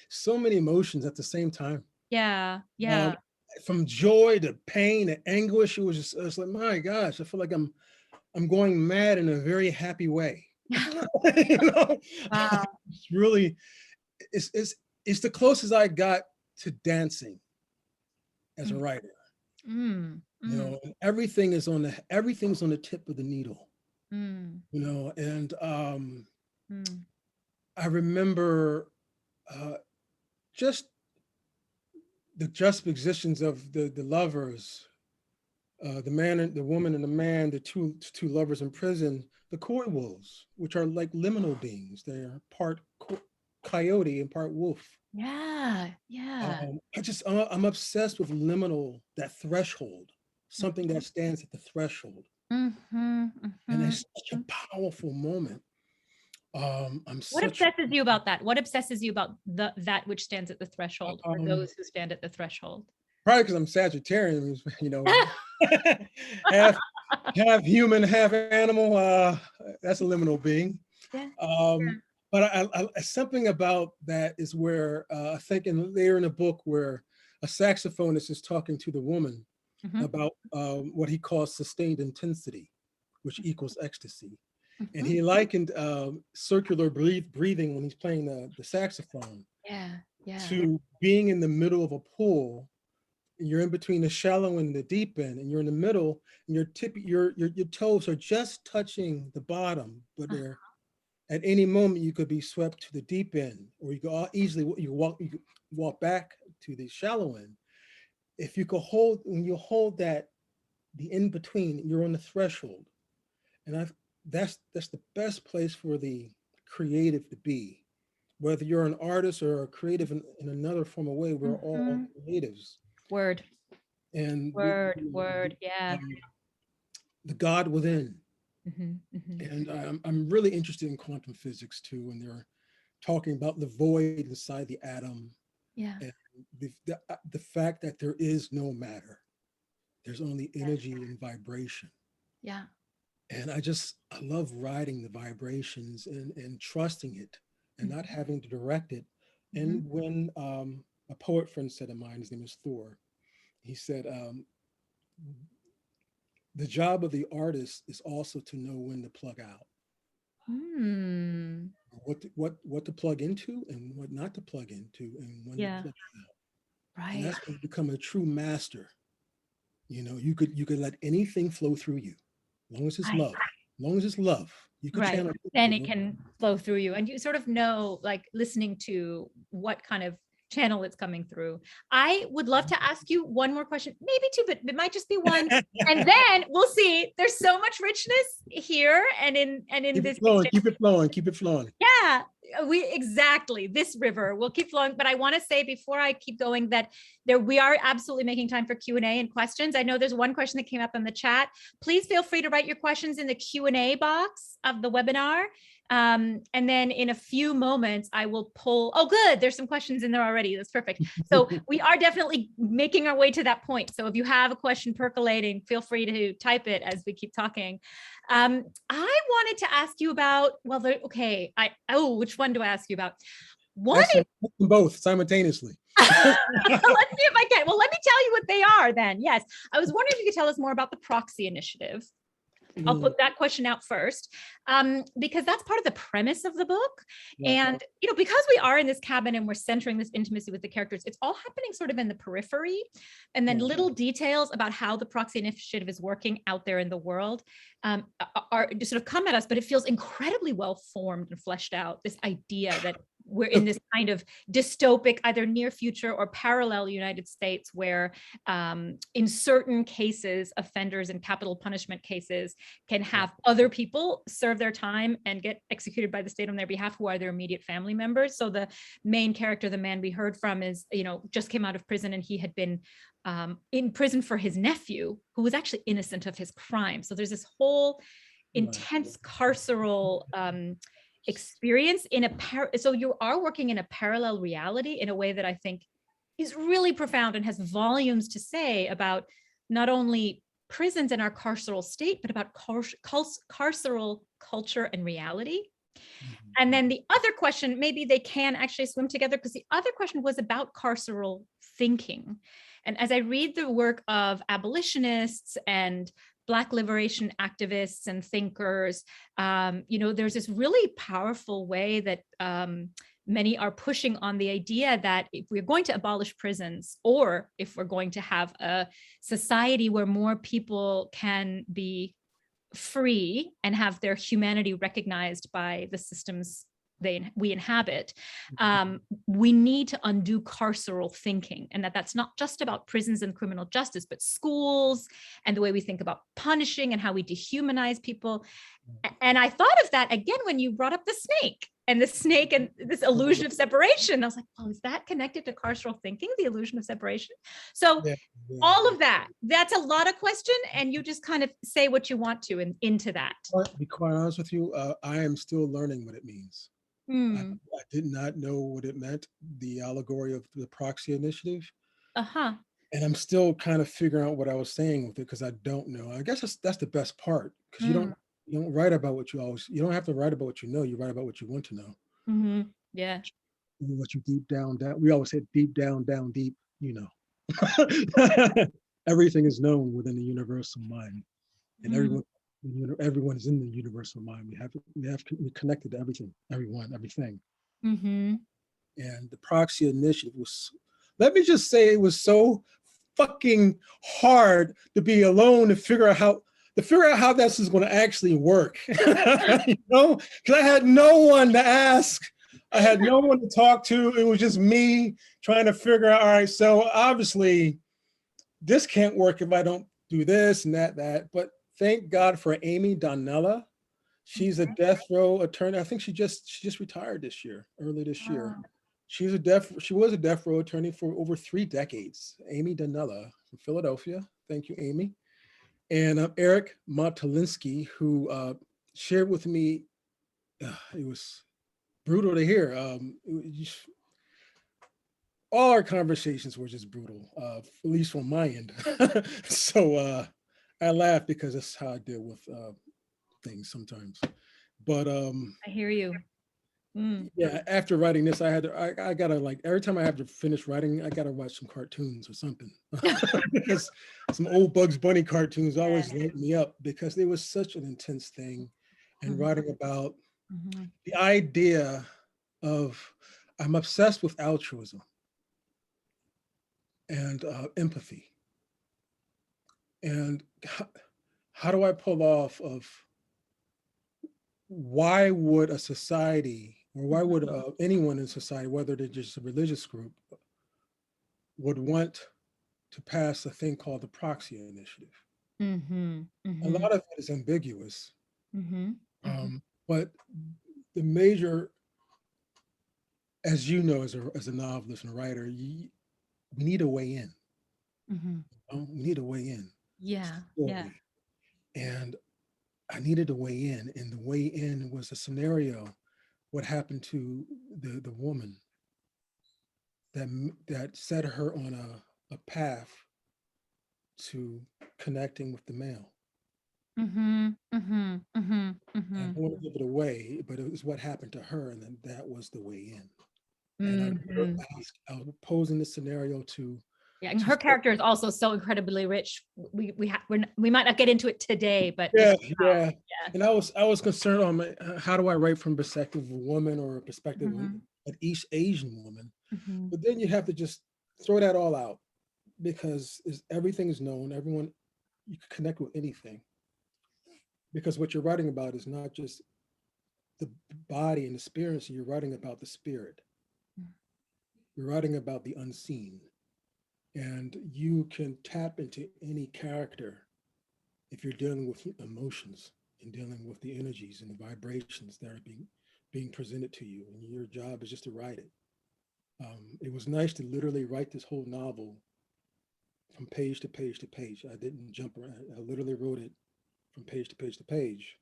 So many emotions at the same time. Yeah. Yeah. Um, from joy to pain to anguish, it's like, my gosh, I feel like I'm going mad in a very happy way. You know, Wow. it's really it's the closest I got to dancing as a Mm, writer. mm, You mm, know, and everything's on the tip of the needle. mm, You know, and mm. I remember uh, just the juxtapositions of the lovers, the man and the woman and the man, the two lovers in prison, the koi wolves, which are like liminal beings. They're part coyote and part wolf. Yeah. Yeah. I'm obsessed with liminal, that threshold, something that stands at the threshold, Mm-hmm, and mm-hmm. it's such a powerful moment. I'm What such obsesses you about that? What obsesses you about that which stands at the threshold, or um, those who stand at the threshold? probably because I'm Sagittarian, you know, half half human, half animal. That's a liminal being. Yeah. Um, but something about that is where I think later in the book where a saxophonist is talking to the woman Mm-hmm, about what he calls sustained intensity, which equals ecstasy. And mm-hmm. he likened circular breathing when he's playing the saxophone Yeah. Yeah. to being in the middle of a pool. And you're in between the shallow and the deep end, and you're in the middle, and your toes are just touching the bottom, but Uh, they're at any moment you could be swept to the deep end, or you could easily you could walk back to the shallow end. If you could hold when you hold that the in between, you're on the threshold, and that's the best place for the creative to be. Whether you're an artist or a creative in another form of way, we're all mhm. creatives, Word. and Word. Word. Yeah. the God within. Mhm, mhm. And I'm really interested in quantum physics too, when they're talking about the void inside the atom Yeah. and the fact that there is no matter. There's only Yeah. energy and vibration. Yeah. And I love riding the vibrations and trusting it and not having to direct it. Mhm, And when a poet friend said of mine, his name is Thor, He said, the job of the artist is also to know when to plug out, Hmm. what to plug into and what not to plug into, and when to Yeah. plug out. And Right. that's when you become a true master. You could let anything flow through you, as long as it's Right. love. As long as it's love, you could Right. channel it. Then it can flow through you. And you sort of know, like listening to what kind of channel it's coming through. I would love to ask you one more question, maybe two, but it might just be one. And then we'll see. There's so much richness here and in Keep this it flowing, exchange. keep it flowing, keep it flowing. Yeah, we exactly this river will keep flowing. But I want to say before I keep going that we are absolutely making time for Q&A and questions. I know there's one question that came up in the chat. Please feel free to write your questions in the Q&A box of the webinar. And then in a few moments, I will pull. Oh, good. There's some questions in there already. That's perfect. So we are definitely making our way to that point. So if you have a question percolating, feel free to type it as we keep talking. I wanted to ask you about, well, okay. Which one do I ask you about? One is both simultaneously. Let's see if I can. Well, let me tell you what they are then. Yes. I was wondering if you could tell us more about the proxy initiative. I'll put that question out first, because that's part of the premise of the book. Right. And, because we are in this cabin and we're centering this intimacy with the characters, it's all happening sort of in the periphery. And then little details about how the proxy initiative is working out there in the world are just sort of come at us, but it feels incredibly well formed and fleshed out. This idea that we're in this kind of dystopic, either near future or parallel United States, where in certain cases, offenders in capital punishment cases can have other people serve their time and get executed by the state on their behalf who are their immediate family members. So the main character, the man we heard from, is, just came out of prison, and he had been in prison for his nephew, who was actually innocent of his crime. So there's this whole intense carceral experience so you are working in a parallel reality in a way that I think is really profound and has volumes to say about not only prisons and our carceral state, but about carceral culture and reality. And then the other question, maybe they can actually swim together, because the other question was about carceral thinking. And as I read the work of abolitionists and Black liberation activists and thinkers, there's this really powerful way that many are pushing on the idea that if we're going to abolish prisons, or if we're going to have a society where more people can be free and have their humanity recognized by the systems we inhabit, we need to undo carceral thinking, and that's not just about prisons and criminal justice, but schools and the way we think about punishing and how we dehumanize people. And I thought of that again when you brought up the snake and this illusion of separation. I was like, oh, is that connected to carceral thinking, the illusion of separation? So all of that's a lot of question, and you just kind of say what you want to into that. To be quite honest with you, I am still learning what it means. I did not know what it meant, the allegory of the proxy initiative. And I'm still kind of figuring out what I was saying with it, because I don't know. I guess that's the best part, because you don't write about what you don't have to write about what you know, you write about what you want to know. Yeah. What you deep down, we always say deep down, deep, everything is known within the universal mind, and everyone is in the universal mind. We connected to everything, everything. And the proxy initiative was, let me just say, it was so fucking hard to be alone to figure out how this is going to actually work. Because I had no one to ask. I had no one to talk to. It was just me trying to figure out, all right, so obviously this can't work if I don't do this and that. But thank God for Amy Donnella. She's a death row attorney. I think she just retired early this year. She was a death row attorney for over 3 decades. Amy Donnella from Philadelphia. Thank you, Amy. And Eric Montalinsky, who shared with me, it was brutal to hear. All our conversations were just brutal, at least from my end. So I laugh because that's how I deal with things sometimes. But I hear you. Yeah, after writing this, I gotta, like, every time I have to finish writing, I gotta watch some cartoons or something. Because some old Bugs Bunny cartoons always light me up, because it was such an intense thing. And writing about the idea of, I'm obsessed with altruism and empathy. And how do I pull off of, why would a society, or why would anyone in society, whether they're just a religious group, would want to pass a thing called the proxy initiative? A lot of it is ambiguous, but the major, as you know, as a novelist and writer, we need a way in. We need a way in. Yeah. And I needed a way in, and the way in was a scenario, what happened to the woman that set her on a path to connecting with the male. I don't want to give it away, but it was what happened to her, and then that was the way in. And I was posing the scenario to. Yeah, and her character is also so incredibly rich. We might not get into it today, but yeah. And I was concerned on how do I write from perspective of a woman, or a perspective of each Asian woman. But then you have to just throw that all out, because everything is known. Everyone, you can connect with anything, because what you're writing about is not just the body and the experience. You're writing about the spirit. You're writing about the unseen. And you can tap into any character if you're dealing with emotions and dealing with the energies and the vibrations that are being presented to you. And your job is just to write it. It was nice to literally write this whole novel from page to page to page. I didn't jump around. I literally wrote it from page to page to page.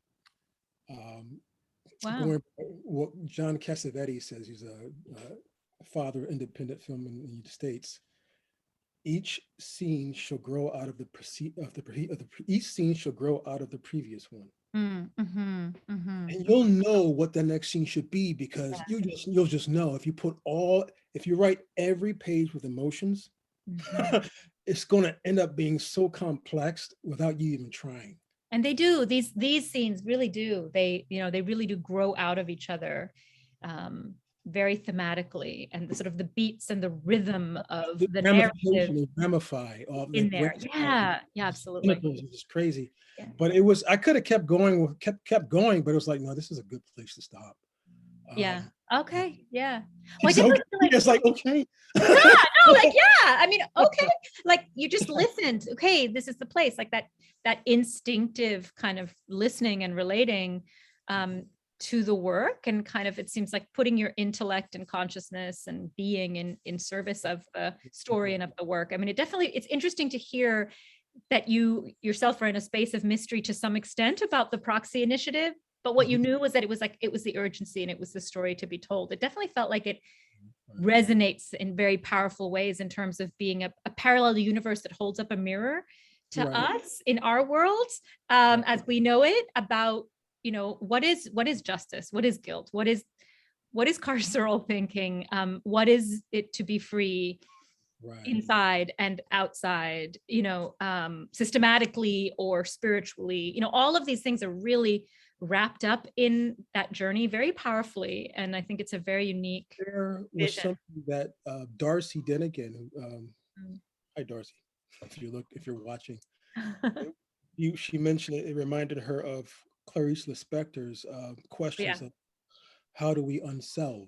Going, what John Cassavetes says, he's a father of independent film in the United States. Each scene shall grow out of each scene shall grow out of the previous one. And you'll know what the next scene should be, because you'll just know if you write every page with emotions, it's going to end up being so complex without you even trying. And they do, these scenes really do. They really do grow out of each other. Very thematically, and the sort of the beats and the rhythm of the narrative ramify in there. Yeah, absolutely. It's crazy. But I could have kept going, but it was like, no, this is a good place to stop. Okay. Well, it's like, okay. I mean, okay. Like, you just listened. Okay, this is the place. Like that instinctive kind of listening and relating to the work, and kind of, it seems like putting your intellect and consciousness and being in service of the story and of the work. I mean, it's interesting to hear that you yourself are in a space of mystery to some extent about the Proxy Initiative, but what you knew was that it was the urgency, and it was the story to be told. It definitely felt like it resonates in very powerful ways in terms of being a parallel universe that holds up a mirror to us in our world, as we know it, about what is justice, what is guilt, what is carceral thinking, what is it to be free inside and outside, systematically or spiritually. All of these things are really wrapped up in that journey very powerfully, and I think it's a very unique there was vision. Something that Darcy Denigan, hi Darcy, if you're watching, she mentioned it reminded her of Clarice Lispector's questions of how do we unself?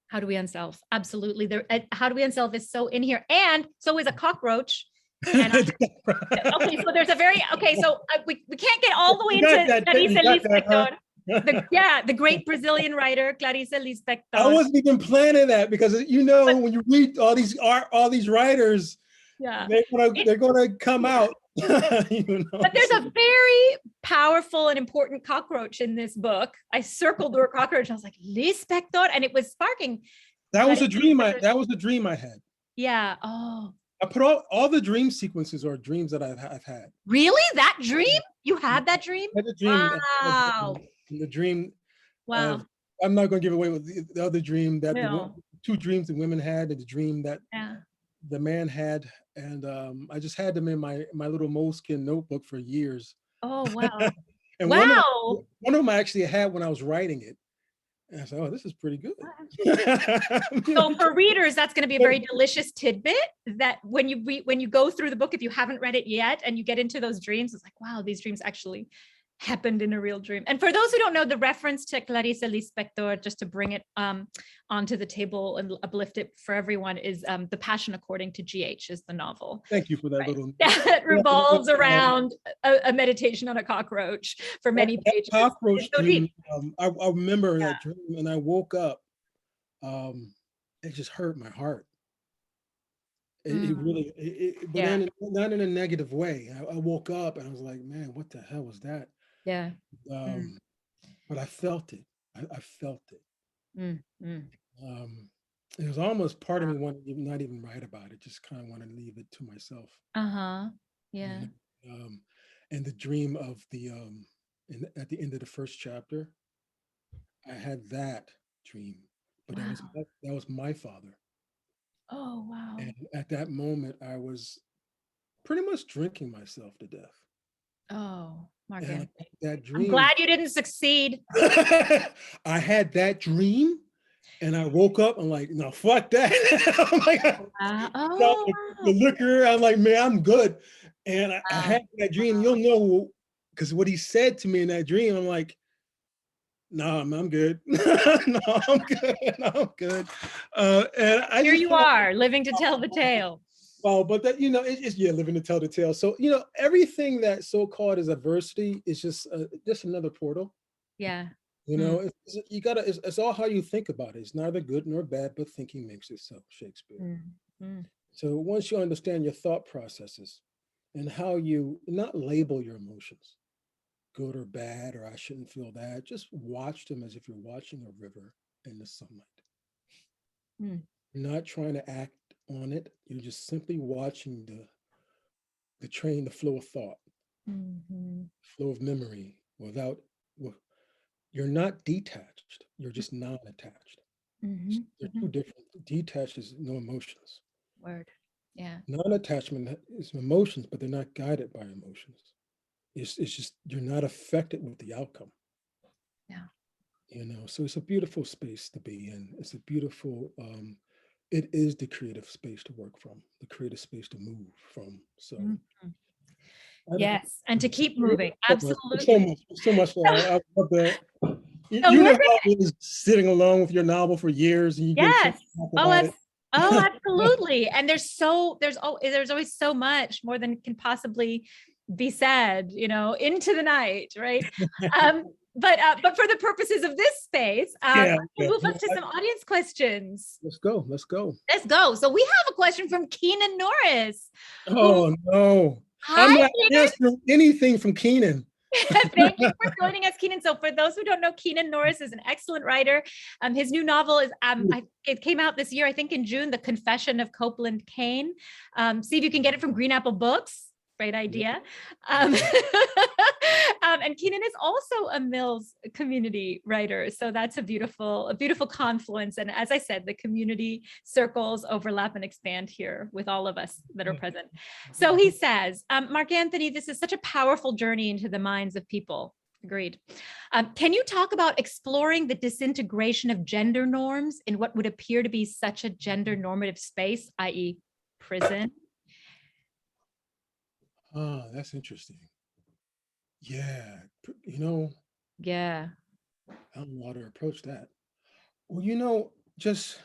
How do we unself? Absolutely. How do we unself is so in here, and so is a cockroach. And okay, so there's so we can't get all the way into Clarice Lispector. The great Brazilian writer Clarice Lispector. I wasn't even planning that, because when you read all these writers, they're gonna come out. But there's a very powerful and important cockroach in this book. I circled the word cockroach. I was like, Lispector, and it was sparking. That was a dream I had. Yeah. Oh. I put all the dream sequences are dreams that I've had. Really? That dream? You had that dream? I had a dream. Wow. The dream. Wow. I'm not going to give away what the other dream that No. two dreams the women had, and the dream that Yeah. the man had, and I just had them in my little moleskin notebook for years. Oh, wow. And Wow. one of them I actually had when I was writing it, and I said, "Oh, this is pretty good." So for readers, that's going to be a very delicious tidbit that when you go through the book, if you haven't read it yet and you get into those dreams, it's like, wow, these dreams actually happened in a real dream. And for those who don't know, the reference to Clarice Lispector, just to bring it onto the table and uplift it for everyone, is The Passion According to GH is the novel. Thank you for that Right. little. That revolves around a meditation on a cockroach for many pages. Cockroach So dream. deep. I remember Yeah. that dream, and I woke up. It just hurt my heart. It really, but Yeah. then not in a negative way. I woke up and I was like, man, what the hell was that? Yeah. But I felt it. I felt it. Mm. It was almost part of me wanted to not even write about it, just kind of want to leave it to myself. Yeah. You know? And the dream of at the end of the first chapter, I had that dream, but Wow. that was my father. Oh, wow. And at that moment, I was pretty much drinking myself to death. Oh, Marc And Anthony. that dream. I'm glad you didn't succeed. I had that dream, and I woke up. I'm like, no, fuck that. I'm like, the liquor. I'm like, man, I'm good. And I had that dream. You'll know, because what he said to me in that dream, I'm like, no, I'm good. No, I'm good. No, I'm good. And Here you are, living to tell the tale. Well, but that, it's living to tell the tale. So, everything that so-called is adversity is just another portal. Yeah. It's all how you think about it. It's neither good nor bad, but thinking makes it so, Shakespeare. So once you understand your thought processes and how you not label your emotions, good or bad, or I shouldn't feel that, just watch them as if you're watching a river in the sunlight. You're not trying to act on it. You're just simply watching the train, the flow of thought, flow of memory you're not detached. You're just non-attached. They're two different. Detached is no emotions. Word. Yeah. Non-attachment is emotions, but they're not guided by emotions. It's just, you're not affected with the outcome. Yeah. So it's a beautiful space to be in. It's a beautiful, it is the creative space to work from, the creative space to move from. So yes, and to keep moving. Absolutely. So much. I love that. You know how it is sitting alone with your novel for years, and you get it. Oh, absolutely. And there's always so much more than can possibly be said, into the night, right? But for the purposes of this space, let's move up to some audience questions. Let's go. So we have a question from Keenan Norris. Oh, no. I'm not answering anything from Keenan. Thank you for joining us, Keenan. So for those who don't know, Keenan Norris is an excellent writer. His new novel is, it came out this year, I think in June, The Confession of Copeland Kane. See if you can get it from Green Apple Books. Great idea. And Keenan is also a Mills community writer. So that's a beautiful confluence. And as I said, the community circles overlap and expand here with all of us that are present. So he says, Marc Anthony, this is such a powerful journey into the minds of people. Agreed. Can you talk about exploring the disintegration of gender norms in what would appear to be such a gender normative space, i.e. prison? Oh, that's interesting. Yeah. Yeah. I don't know how to approach that. Well, just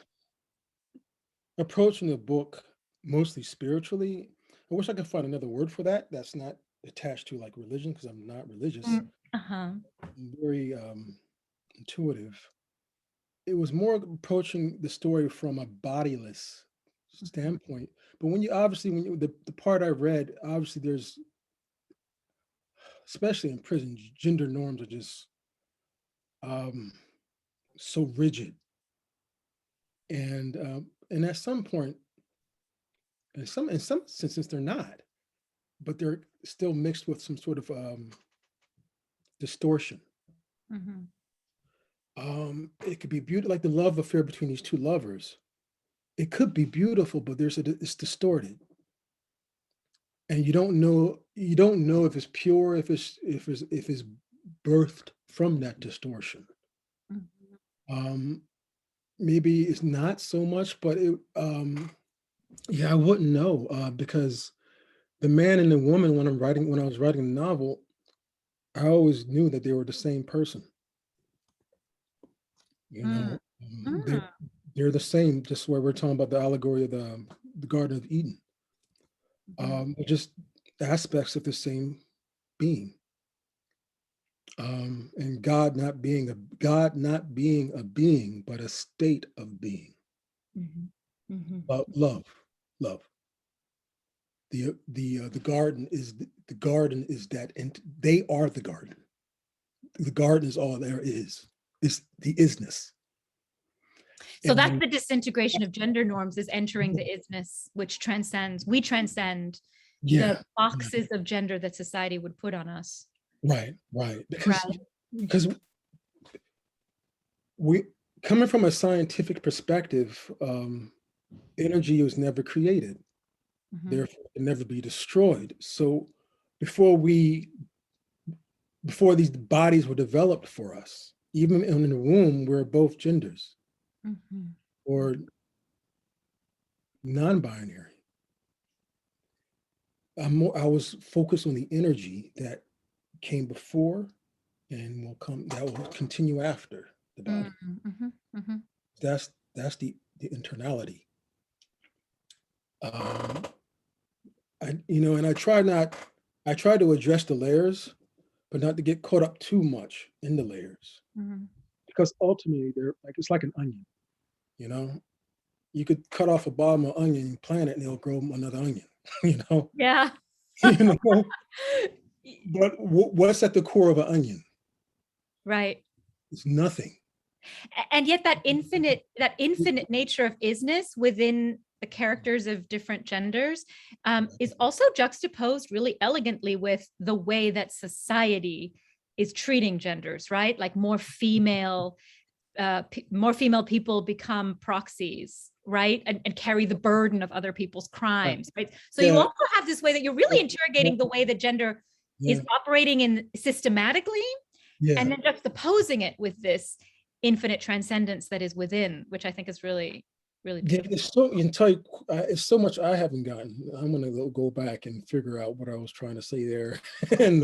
approaching the book mostly spiritually. I wish I could find another word for that. That's not attached to like religion, because I'm not religious. I'm very intuitive. It was more approaching the story from a bodiless standpoint. But when the part I read, obviously there's, especially in prison, gender norms are just so rigid. And at some point, in some senses they're not, but they're still mixed with some sort of distortion. It could be beautiful, like the love affair between these two lovers. It could be beautiful, but it's distorted. And you don't know if it's pure, if it's birthed from that distortion. Mhm. Um, maybe it's not so much, but yeah, I wouldn't know, because the man and the woman, when I was writing the novel, I always knew that they were the same person. You Mm. know, Mm. they're the same. Just where we're talking about the allegory of the Garden of Eden. Mhm. They're just aspects of the same being. And God not being a being, but a state of being. Mhm. Mhm. Love, love. The garden is the garden is that, and they are the garden. The garden is all there is. It's the isness. So And that's when the disintegration of gender norms, is entering the isness, which we transcend the yeah, yeah, boxes of gender that society would put on us. right. Right. Because we coming from a scientific perspective, energy was never created, Mhm. therefore it can never be destroyed. So before we before these bodies were developed for us, even in the womb, we're both genders Mhm. or non-binary. I was focused on the energy that came before and that will continue after the body. Mhm. Mhm. Mhm. That's the internality. Um, and I try to address the layers, but not to get caught up too much in the layers, Mhm. because ultimately it's like an onion, you know. You could cut off a bottom of onion, plant it, and it'll grow another onion, you know. Yeah. You know, but what's at the core of an onion? Right. It's nothing. And yet that infinite nature of isness within the characters of different genders is also juxtaposed really elegantly with the way that society is treating genders, right? Like more female people become proxies, right? And carry the burden of other people's Right. crimes, right? So you Yeah, also have this way that you're really interrogating the way that gender yeah, is operating in systematically, yeah. and then juxtaposing it with this infinite transcendence that is within, which I think is really, really Yeah, beautiful. you can tell you, it's so much I haven't gotten. I'm gonna go back and figure out what I was trying to say there. And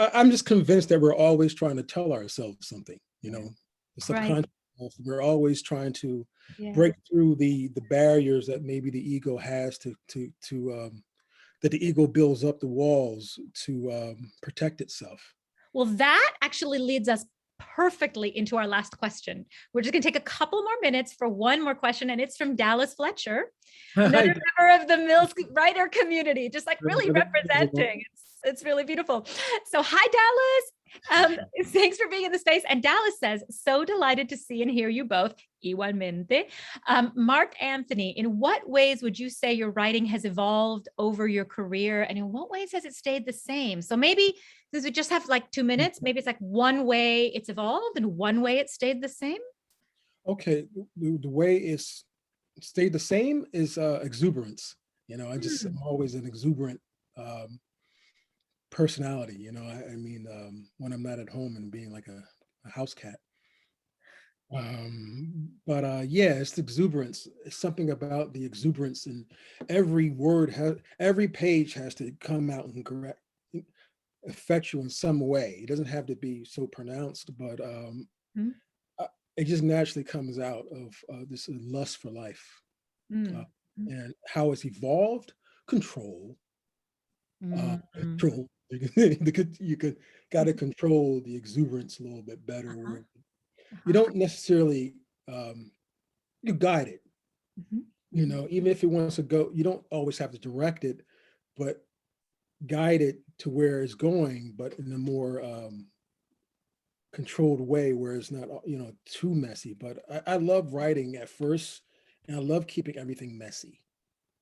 I'm just convinced that we're always trying to tell ourselves something. The Right. subconscious. We're always trying to Yeah. break through the barriers that maybe the ego has that the ego builds up the walls to protect itself. Well, that actually leads us perfectly into our last question. We're just going to take a couple more minutes for one more question, and it's from Dallas Fletcher, another member of the Mills writer community, just like really representing. It's really beautiful. So, hi, Dallas. Thanks for being in the space. And Dallas says, so delighted to see and hear you both. Igualmente. Marc Anthony, in what ways would you say your writing has evolved over your career? And in what ways has it stayed the same? So maybe, since we just have like 2 minutes, maybe it's like one way it's evolved and one way it stayed the same. Okay, the way it's stayed the same is exuberance. I'm always an exuberant um, personality. When I'm not at home and being like a house cat. But yeah, it's the exuberance. It's something about the exuberance, and every page has to come out and affect you in some way. It doesn't have to be so pronounced, but Mm, uh, it just naturally comes out of this lust for life, uh, mm, and how it's evolved. Control, mm, mm. control. You could got to control the exuberance a little bit better. Uh-huh, Where you uh-huh. don't necessarily you guide it. Mhm, Even if it wants to go, you don't always have to direct it, but guide it to where it's going, but in a more controlled way where it's not too messy. But I love writing at first, and I love keeping everything messy,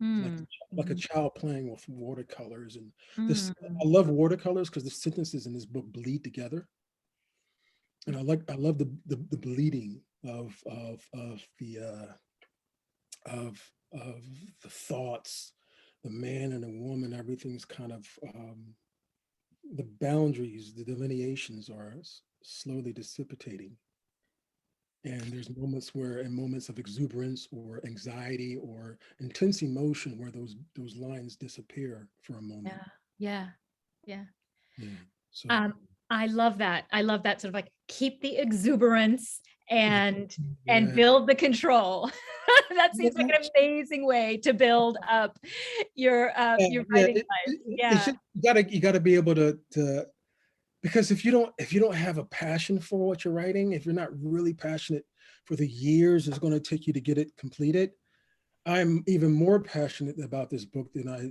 like mm, like a mhm, child playing with watercolors. And this mm, I love watercolors because the sentences in this book bleed together, And I love the bleeding of the thoughts, the man and the woman. Everything's kind of the boundaries, the delineations are slowly dissipating. And there's moments where, in moments of exuberance or anxiety or intense emotion, where those lines disappear for a moment. Yeah. Yeah. So I love that. I love that sort of like keep the exuberance and yeah. build the control. That seems like an amazing way to build up your writing life. It's just, you gotta be able to, because if you don't have a passion for what you're writing, if you're not really passionate for the years it's going to take you to get it completed. I'm even more passionate about this book than I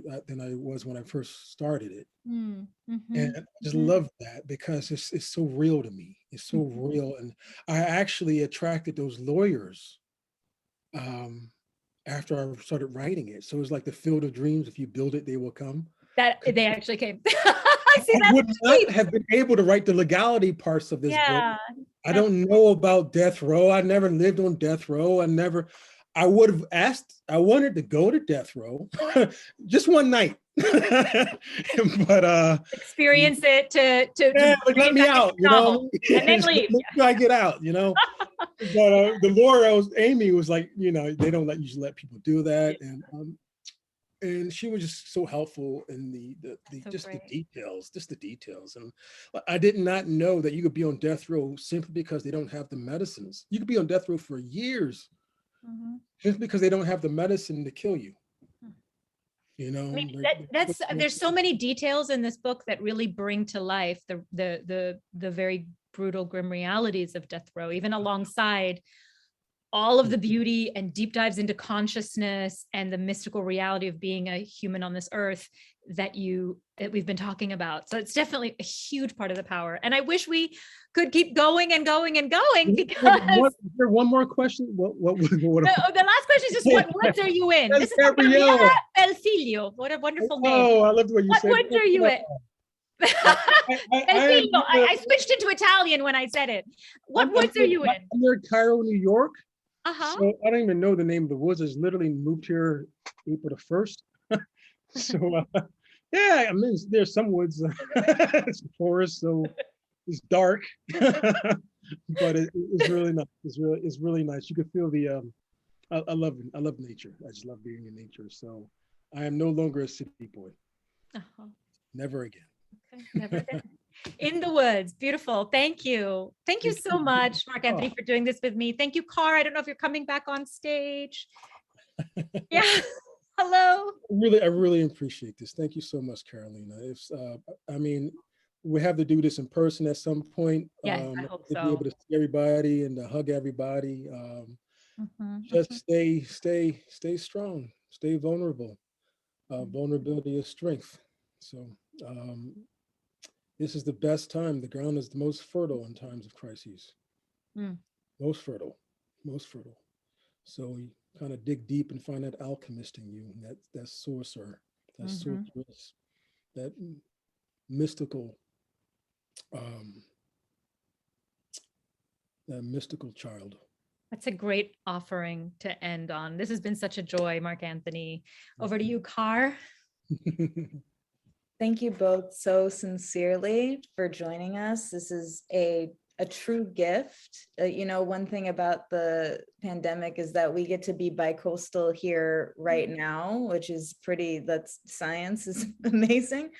was when I first started it. Mm-hmm. And I just love that because it's so real to me. It's so real. And I actually attracted those lawyers after I started writing it. So it's like the field of dreams. If you build it, they will come. That they actually came. I see that. I would not have been able to write the legality parts of this book. I don't know about death row. I never lived on death row. I would have asked, I wanted to go to death row just one night. But experience it to like, let me out, you know, and then leave. Make sure I get out, you know. But the lawyer, Amy, was like, you know, they don't usually let people do that. And she was just so helpful in the details. And I did not know that you could be on death row simply because they don't have the medicines. You could be on death row for years just because they don't have the medicine to kill you. You know, I mean, there's so many details in this book that really bring to life the very brutal, grim realities of death row, even alongside all of the beauty and deep dives into consciousness and the mystical reality of being a human on this earth that we've been talking about. So it's definitely a huge part of the power. And I wish we could keep going and going and going, because is there one more question? What the last question is just, what woods are you in? This is Gabriella El Filio. What a wonderful name. Oh, I love the way you said it. What woods are you in? I switched into Italian when I said it. What woods are you in? I'm near Cairo, New York. Uh-huh. So I don't even know the name of the woods. I just literally moved here April the 1st. So yeah, I mean, there's some woods, it's forest, so it's dark, but it's really nice. It's really nice. You can feel the I love nature. I just love being in nature. So I am no longer a city boy. Never again. Okay, never again. In the woods. Beautiful. Thank you. Thank you so much, Marc Anthony, for doing this with me. Thank you, Car. I don't know if you're coming back on stage. Yeah. Hello. I really appreciate this. Thank you so much, Carolina. I mean, we have to do this in person at some point. Yes, I hope so. To be able to see everybody and to hug everybody. Just stay strong, stay vulnerable. Vulnerability is strength. So this is the best time. The ground is the most fertile in times of crises. Most fertile. So you kind of dig deep and find that alchemist in you, that sorcerer, that sorceress, that mystical, child. That's a great offering to end on. This has been such a joy, Marc Anthony. Over to you, Car. Thank you both so sincerely for joining us. This is a true gift. You know, one thing about the pandemic is that we get to be bi-coastal here right now, which is that's science is amazing.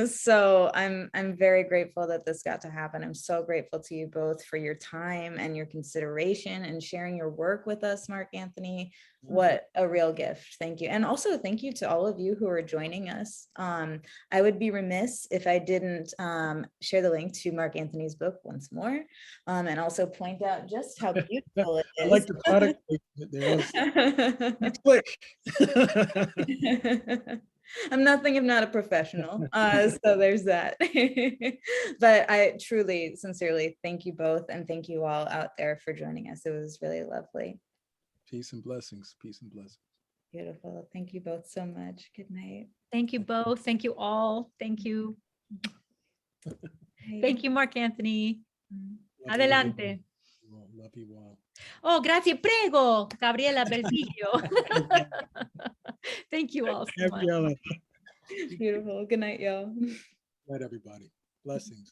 So I'm very grateful that this got to happen. I'm so grateful to you both for your time and your consideration and sharing your work with us, Marc Anthony. What a real gift. Thank you. And also thank you to all of you who are joining us. I would be remiss if I didn't share the link to Marc Anthony's book once more, and also point out just how beautiful it is. I like the product there. It's quick. I'm nothing if not a professional. So there's that. But I truly, sincerely thank you both, and thank you all out there for joining us. It was really lovely. Peace and blessings. Peace and blessings. Beautiful. Thank you both so much. Good night. Thank you both. Thank you all. Thank you. Thank you, Marc Anthony. Adelante. Love you all. Oh, grazie. Prego, Gabriela Belfiglio. Thank you all so much. Gabriella. Beautiful. Good night, y'all. Night, everybody. Blessings.